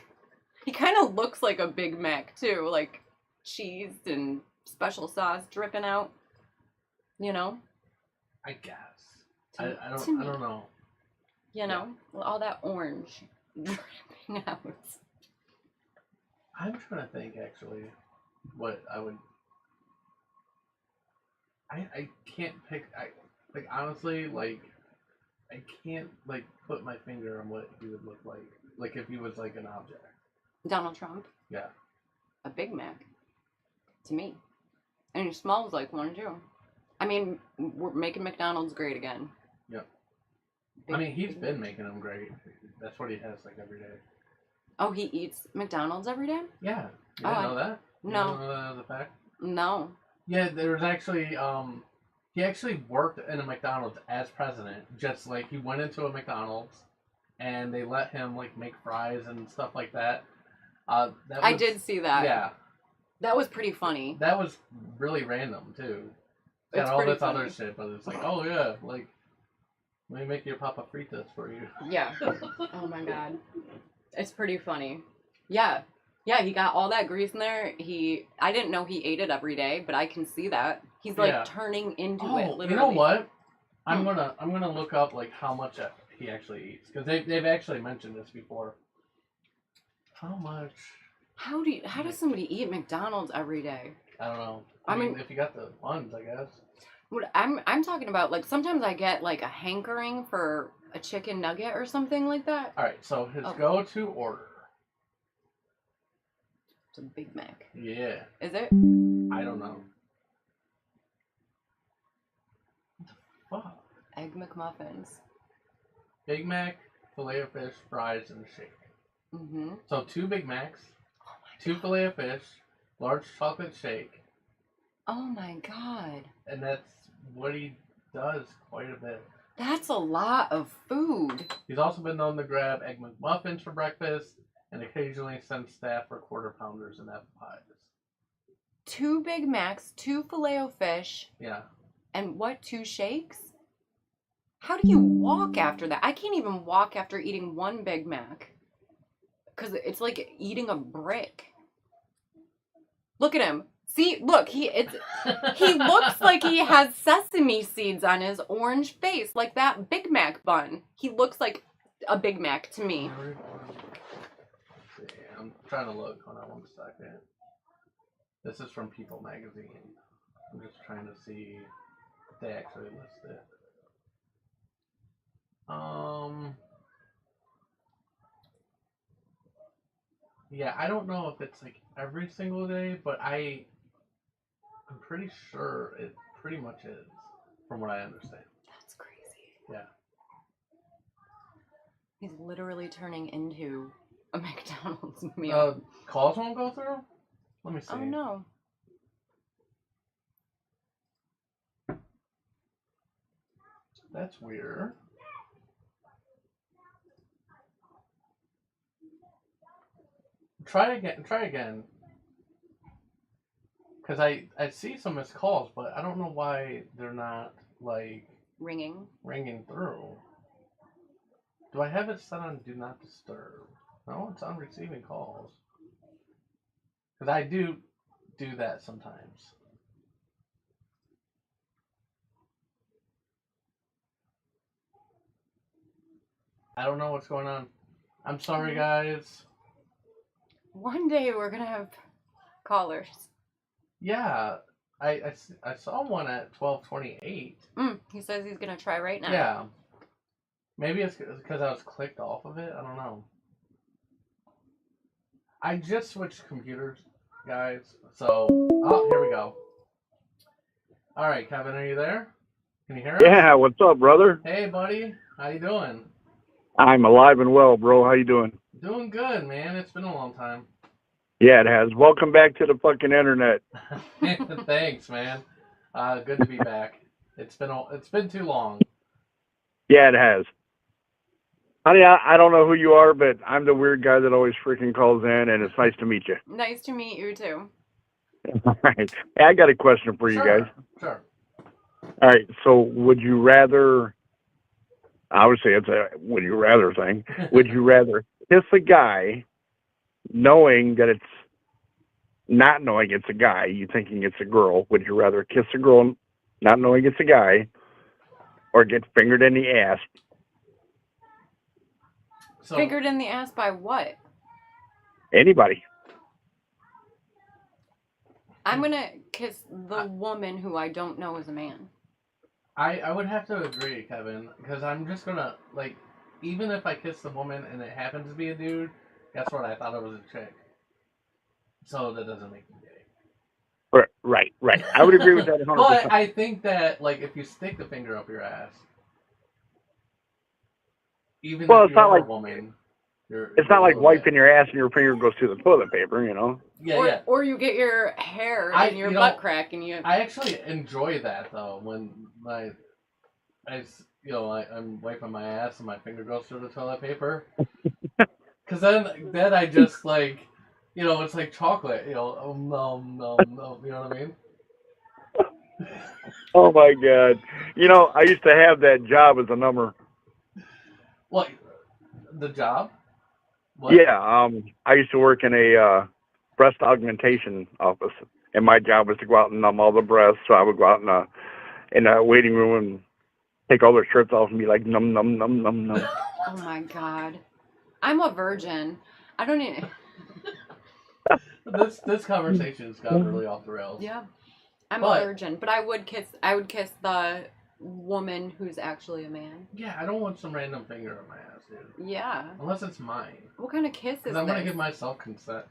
He kind of looks like a Big Mac too, like cheese and special sauce dripping out. You know? I guess. To- I to me. don't know. You know? All that orange dripping out. I'm trying to think actually what I would. I can't pick. Like honestly, like I can't like put my finger on what he would look like. Like if he was like an object. Donald Trump. Yeah. A Big Mac. To me. And he smells like one too. I mean, we're making McDonald's great again. Yep. I mean, he's been making them great. That's what he has like every day. Oh, he eats McDonald's every day? Yeah. You Oh, didn't know that? You no. didn't know that as a fact? No. Yeah, there was actually he actually worked in a McDonald's as president. Just like he went into a McDonald's and they let him like make fries and stuff like that. I did see that. Yeah. That was pretty funny. That was really random too. It's Got all pretty this funny. other shit, but it's like, oh yeah, like let me make your papa fritas for you. Yeah. Oh my god. It's pretty funny. Yeah. Yeah, he got all that grease in there. I didn't know he ate it every day, but I can see that. He's like Yeah. turning into Oh, it literally. you know what? I'm Hmm. gonna look up like how much he actually eats because they've actually mentioned this before. How much? How does somebody eat McDonald's every day? I don't know. I I mean, mean- if you got the funds, I guess. What I'm talking about, like sometimes I get like a hankering for a chicken nugget or something like that. All right, so his Oh. go-to order. It's a Big Mac. Yeah, Is it? I don't know. What the fuck? Egg McMuffins. Big Mac, filet of fish, fries, and a shake. Mm-hmm. So 2 Big Macs, 2 filet of fish, large chocolate shake, Oh my god. and that's what he does quite a bit. That's a lot of food. He's also been known to grab Egg McMuffins for breakfast and occasionally send staff for quarter pounders and apple pies. 2 Big Macs, 2 Filet-O-Fish, Yeah. and what, 2 shakes? How do you walk after that? I can't even walk after eating 1 Big Mac. Because it's like eating a brick. Look at him. See, look, he looks like he has sesame seeds on his orange face, like that Big Mac bun. He looks like a Big Mac to me. Let's see, I'm trying to look. Hold on 1 second. This is from People Magazine. I'm just trying to see if they actually list it. Yeah, I don't know if it's like every single day, but I'm pretty sure it pretty much is, from what I understand. That's crazy. Yeah. He's literally turning into a McDonald's meal. Calls won't go through? Let me see. Oh no. That's weird. Try again. Because I see some missed calls, but I don't know why they're not, like, Ringing. ringing through. Do I have it set on Do Not Disturb? No, it's on receiving calls. Because I do that sometimes. I don't know what's going on. I'm sorry, guys. One day we're gonna have callers. Yeah, I saw one at 12:28. He says he's gonna try right now. Yeah. Maybe it's because I was clicked off of it. I don't know. I just switched computers, guys. So, oh, here we go. All right, Kevin, are you there? Can you hear us? Yeah, what's up, brother? Hey, buddy. How you doing? I'm alive and well, bro. How you doing? Doing good, man. It's been a long time. Yeah, it has. Welcome back to the fucking internet. Thanks, man. Good to be back. It's been too long. Yeah, it has. Honey, I don't know who you are, but I'm the weird guy that always freaking calls in, and it's nice to meet you. Nice to meet you too. All right. Hey, I got a question for you guys. Sure. All right. So, would you rather? I would say it's a would you rather thing. Would you rather kiss a guy knowing that it's not knowing it's a guy, you thinking it's a girl? Would you rather kiss a girl not knowing it's a guy, or get fingered in the ass? So Fingered in the ass by what? Anybody? I'm gonna kiss the woman who I don't know is a man. I would have to agree, Kevin, because I'm just gonna even if I kiss the woman and it happens to be a dude, guess what? I thought it was a chick. So that doesn't make me gay. Right. I would agree with that 100%. But I think that if you stick the finger up your ass, even Well, if it's not you're a like woman, it's not like wiping your ass and your finger goes through the toilet paper, you know. Yeah. Or you get your hair in your butt crack and you. I actually enjoy that though when I'm wiping my ass and my finger goes through the toilet paper, because then I just it's like chocolate, no, you know what I mean? Oh my God! You know, I used to have that job as a number. What, the job? What? Yeah, I used to work in a breast augmentation office, and my job was to go out and numb all the breasts. So I would go out in a waiting room and take all their shirts off and be like num num num num num. Oh my God, I'm a virgin. I don't even. This conversation's gone really off the rails. Yeah, I'm a virgin, but I would kiss the woman who's actually a man. Yeah, I don't want some random finger in my ass, dude. Yeah. Unless it's mine. What kind of kiss is this? I'm gonna give myself consent.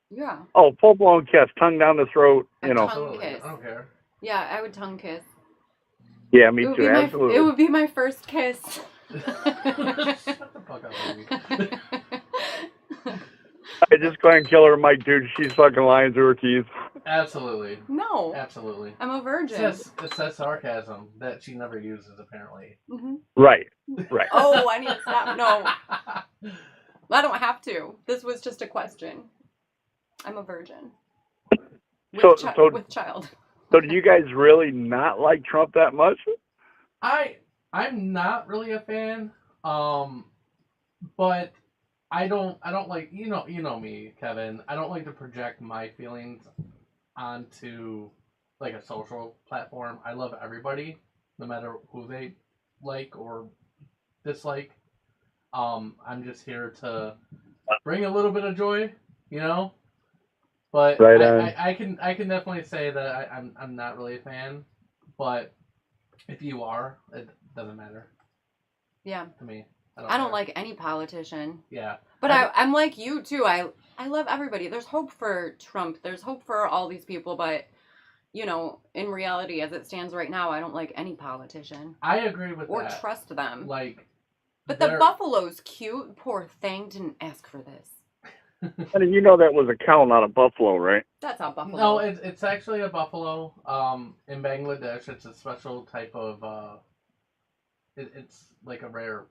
Yeah. Oh, full blown kiss, tongue down the throat, you know. Tongue kiss. I don't care. Yeah, I would tongue kiss. Yeah, me too. Absolutely. It would be my first kiss. Shut the fuck up, baby. I just go ahead and kill her, Mike, dude. She's fucking lying through her teeth. Absolutely. No. Absolutely. I'm a virgin. It says sarcasm that she never uses, apparently. Mm-hmm. Right. Oh, I need to stop. No. I don't have to. This was just a question. I'm a virgin. With child. So do you guys really not like Trump that much? I'm not really a fan. But I don't like, you know me, Kevin. I don't like to project my feelings onto a social platform. I love everybody, no matter who they like or dislike. I'm just here to bring a little bit of joy, you know. But right I can definitely say that I'm not really a fan. But if you are, it doesn't matter. Yeah. To me. I don't like any politician. Yeah. But I'm like you too. I love everybody. There's hope for Trump. There's hope for all these people, but in reality, as it stands right now, I don't like any politician. I agree with that. Or trust them. But the buffalo's cute. Poor thing didn't ask for this. And you know that was a cow, not a buffalo, right? That's not buffalo. No, it's actually a buffalo. In Bangladesh, it's a special type of. It's like a rare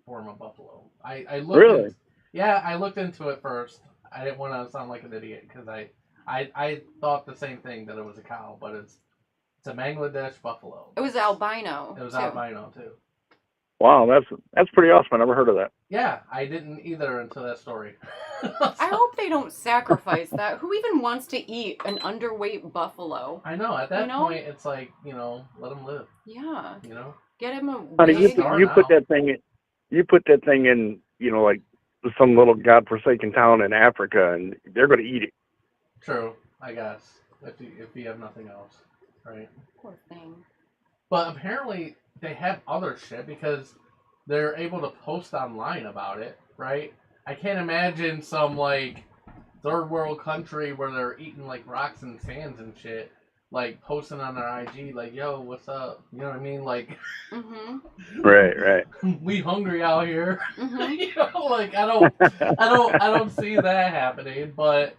form of buffalo. I looked. Really? I looked into it first. I didn't want to sound like an idiot because I thought the same thing, that it was a cow, but it's a Bangladesh buffalo. It was albino. It was albino too. Wow, that's pretty awesome. I never heard of that. Yeah, I didn't either until that story. I hope they don't sacrifice that. Who even wants to eat an underweight buffalo? I know. At that point, it's like, let them live. Yeah. Get him a. Honey, you put that thing in, like some little godforsaken town in Africa, and they're going to eat it. True, I guess. If you have nothing else, right? Poor thing. But apparently they have other shit because they're able to post online about it, right? I can't imagine some third world country where they're eating rocks and sands and shit like posting on their IG, like, "Yo, what's up?" You know what I mean? Like, Mhm. Right. we hungry out here. Mhm. You know, like I don't see that happening. But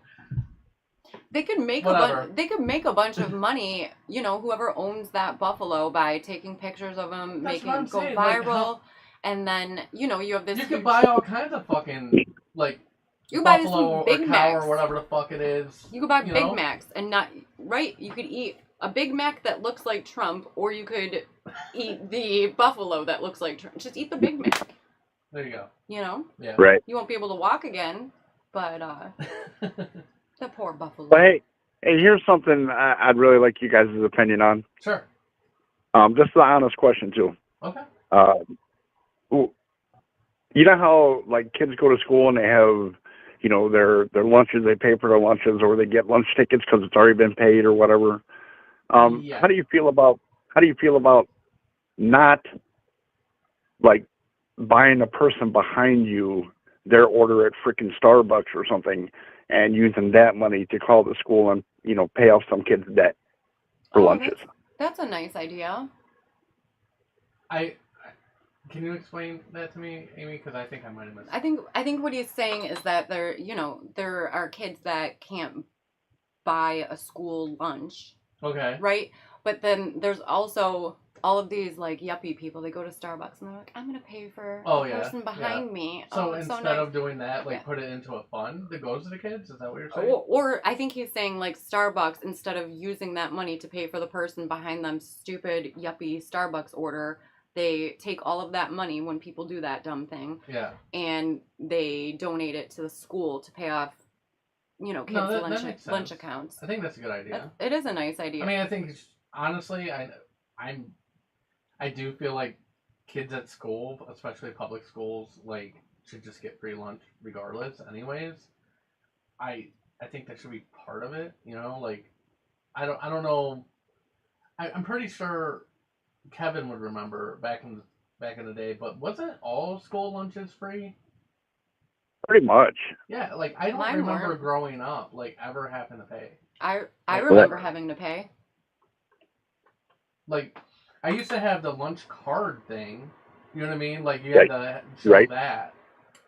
They could make whatever. They could make a bunch of money, you know, whoever owns that buffalo by taking pictures of them, That's making what I'm it go saying. Like, viral, and then you know you have this you huge. could buy all kinds of fucking like You could buy buffalo some or Big cow Macs. or whatever the fuck it is. You could buy You Big know? Macs and not right. You could eat a Big Mac that looks like Trump, or you could eat the buffalo that looks like Trump. Just eat the Big Mac. There you go. You know, Yeah. Right. you won't be able to walk again, but the poor buffalo. But hey, here's something I'd really like you guys' opinion on. Sure. Just an honest question too. Okay. You know how like kids go to school and they have, you know, their lunches, they pay for their lunches, or they get lunch tickets because it's already been paid or whatever. Yeah. How do you feel about not like buying a person behind you their order at freaking Starbucks or something, and using that money to call the school and, you know, pay off some kid's debt for lunches? That's a nice idea. Can you explain that to me, Amy? Because I think I might have missed. I think what he's saying is that there are kids that can't buy a school lunch, Okay. right? But then there's also all of these like yuppie people. They go to Starbucks and they're like, I'm gonna pay for the person behind me. So oh, instead nice. of doing that, like Yeah. put it into a fund that goes to the kids. Is that what you're saying? Or I think he's saying like Starbucks, instead of using that money to pay for the person behind them stupid yuppie Starbucks order, they take all of that money when people do that dumb thing. Yeah. And they donate it to the school to pay off, you know, kids' that makes sense. lunch accounts. I think that's a good idea. It is a nice idea. I mean, I think honestly, I do feel like kids at school, especially public schools, like should just get free lunch regardless. Anyways, I think that should be part of it. You know, like I don't know. I'm pretty sure Kevin would remember back in the day, but wasn't all school lunches free? Pretty much. Yeah, like I don't Mine remember weren't. growing up like ever having to pay. I Like, remember ever. having to pay. Like I used to have the lunch card thing. You know what I mean? Like you had to show Right. that.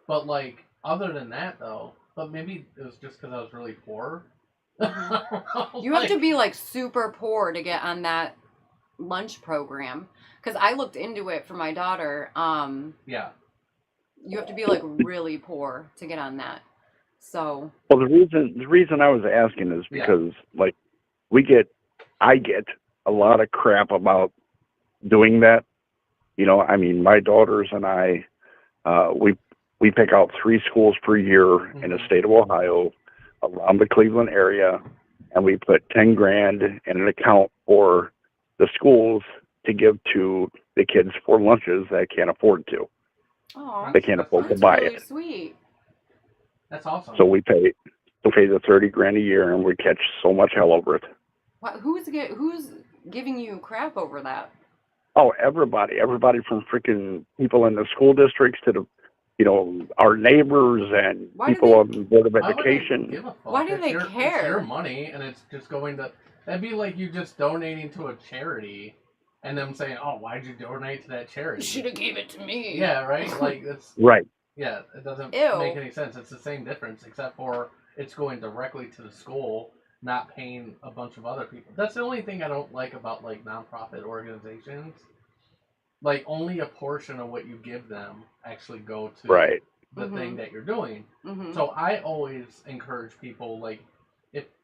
But like other than that though, but maybe it was just because I was really poor. You have to be like super poor to get on that lunch program, because I looked into it for my daughter. Yeah. You have to be like really poor to get on that. So Well, the reason I was asking is because like I get a lot of crap about doing that. You know, I mean, my daughters and I, we pick out 3 schools per year in the state of Ohio around the Cleveland area, and we put 10 grand in an account for the schools to give to the kids for lunches that can't afford to. oh, They can't afford to that's buy really it. sweet. That's awesome. So we pay the 30 grand a year, and we catch so much hell over it. Who's giving you crap over that? Oh, everybody from freaking people in the school districts to the, you know, our neighbors and Why do people they- on the Board of Why would they Education. give a fuck? Why do It's they your, care? It's your money, and it's just going to. That'd be like you just donating to a charity, and them saying, "Oh, why'd you donate to that charity?" You should have gave it to me. Yeah, right. Like it's Right. yeah, it doesn't Ew. make any sense. It's the same difference, except for it's going directly to the school, not paying a bunch of other people. That's the only thing I don't like about like nonprofit organizations. Like only a portion of what you give them actually go to Right. the thing that you're doing. Mm-hmm. So I always encourage people like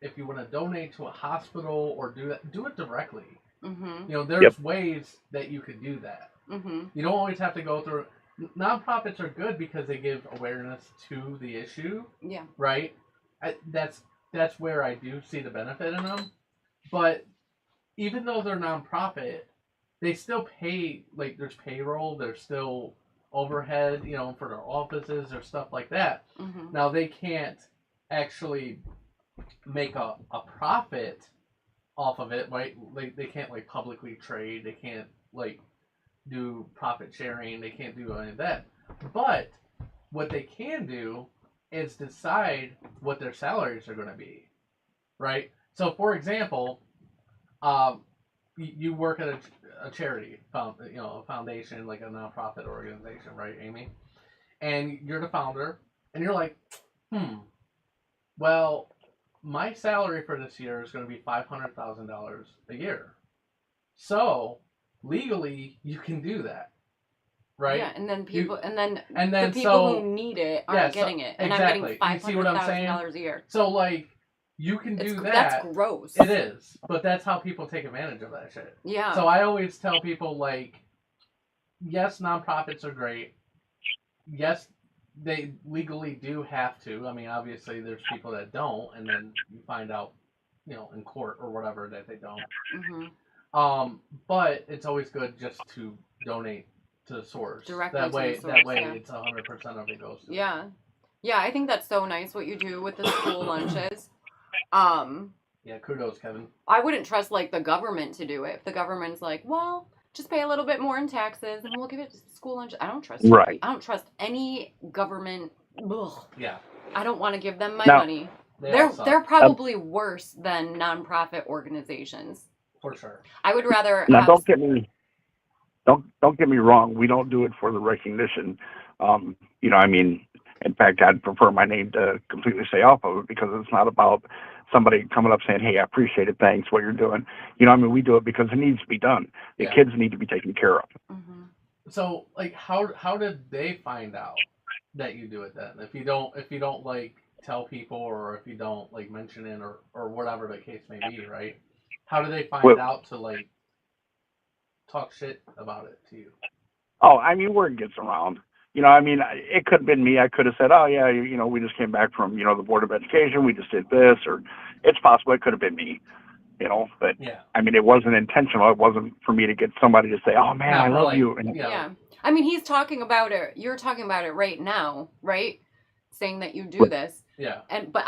if you want to donate to a hospital or do it directly. Mm-hmm. You know, there's ways that you could do that. Mm-hmm. You don't always have to go through. Nonprofits are good because they give awareness to the issue, Yeah. right? That's where I do see the benefit in them. But even though they're nonprofit, they still pay. Like there's payroll, there's still overhead, you know, for their offices or stuff like that. Mm-hmm. Now they can't actually make a profit off of it, right? Like they can't like publicly trade. They can't like do profit sharing. They can't do any of that. But what they can do is decide what their salaries are going to be, right? So, for example, you work at a charity, a foundation, like a nonprofit organization, right, Amy? And you're the founder, and you're like, well, my salary for this year is going to be $500,000 a year. So legally, you can do that, right? Yeah, and then people, and then And the people who need it aren't getting it, and exactly. I'm You see getting what I'm saying? $500,000 a year. So like, you can do that. That's gross. It is, but that's how people take advantage of that shit. Yeah. So I always tell people, like, yes, nonprofits are great. Yes, they legally do have to. I mean, obviously, there's people that don't, and then you find out, in court or whatever that they don't. Mm-hmm. But it's always good just to donate to the source. Directly that to way, the source, that way, yeah. it's 100% of it goes to. Yeah. Yeah, I think that's so nice what you do with the school lunches. Yeah, kudos, Kevin. I wouldn't trust like the government to do it. If the government's like, well, just pay a little bit more in taxes and we'll give it to school lunch. I don't trust Right. I don't trust any government. Ugh. Yeah. I don't want to give them my No. money. They They're probably worse than nonprofit organizations. for sure. I would rather Now, have, don't get me wrong. We don't do it for the recognition. I mean, in fact, I'd prefer my name to completely stay off of it because it's not about somebody coming up saying, "Hey, I appreciate it. Thanks, what you're doing." We do it because it needs to be done. The Yeah. kids need to be taken care of. Mhm. So, like, how did they find out that you do it then? If you don't like tell people, or if you don't like mention it, or whatever the case may be, right? How do they find out to like talk shit about it to you? Oh, I mean, word gets around. It could have been me. I could have said, "Oh yeah, we just came back from the Board of Education. We just did this," or it's possible it could have been me. But Yeah. I mean, it wasn't intentional. It wasn't for me to get somebody to say, "Oh man, I love like, you." And, Yeah. I mean, he's talking about it. You're talking about it right now, right? Saying that you do this. Yeah. But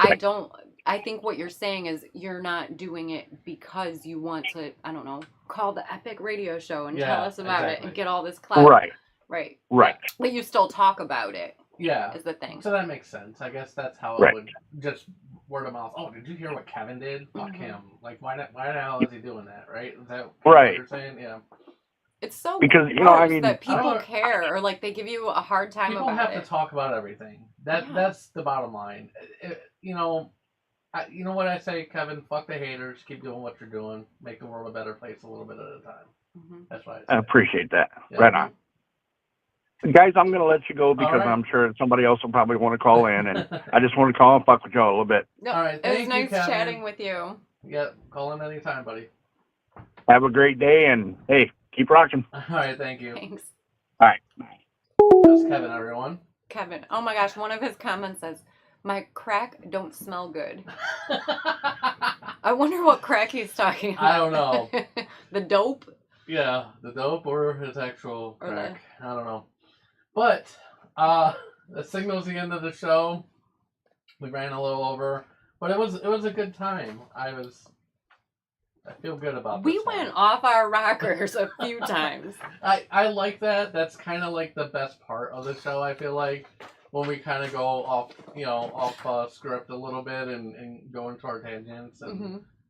I think what you're saying is you're not doing it because you want to, I don't know, call the Epic Radio Show and tell us about it and get all this clout. Right. Right. Right. But you still talk about it. Yeah. Is the thing. So that makes sense. I guess that's how Right. it would just word of mouth. Oh, did you hear what Kevin did? Fuck Mhm. him. Like, why the hell is he doing that? Right? Is that Right. what you're saying? Yeah. It's so Because, gross that I people don't- care or like they give you a hard time People about have it. to talk about everything. That's the bottom line. You know what I say, Kevin? Fuck the haters. Keep doing what you're doing. Make the world a better place a little bit at a time. Mhm. That's what I say. I appreciate that. Yeah. Right on. Guys, I'm going to let you go because right. I'm sure somebody else will probably want to call in. And I just want to call and fuck with y'all a little bit. No, All right, it was thank you, nice Kevin. chatting with you. Yeah, call in anytime, buddy. Have a great day. And, hey, keep rocking. All right, thank you. Thanks. All right. That's Kevin, everyone. Kevin. Oh my gosh, one of his comments says, "My crack don't smell good." I wonder what crack he's talking about. I don't know. The dope? Yeah, the dope or his actual Or crack. I don't know. But that signals the end of the show. We ran a little over, but it was a good time. I feel good about We this one. went off our rockers a few times. I like that. That's kind of like the best part of the show, I feel like. When we kind of go off script a little bit and go into our tangents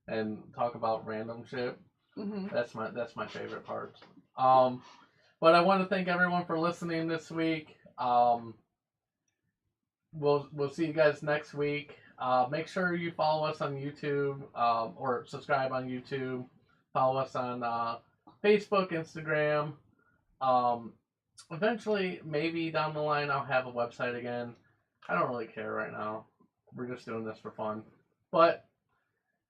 and talk about random shit. Mm-hmm. That's my favorite part. But I want to thank everyone for listening this week. We'll see you guys next week. Make sure you follow us on YouTube or subscribe on YouTube. Follow us on Facebook, Instagram. Eventually, maybe down the line, I'll have a website again. I don't really care right now. We're just doing this for fun. But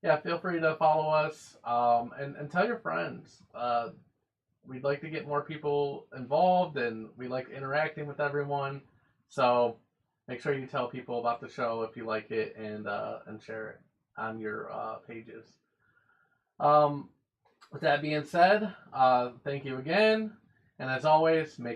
yeah, feel free to follow us and tell your friends. We'd like to get more people involved, and we like interacting with everyone. So make sure you tell people about the show if you like it, and share it on your pages. With that being said, thank you again, and as always, make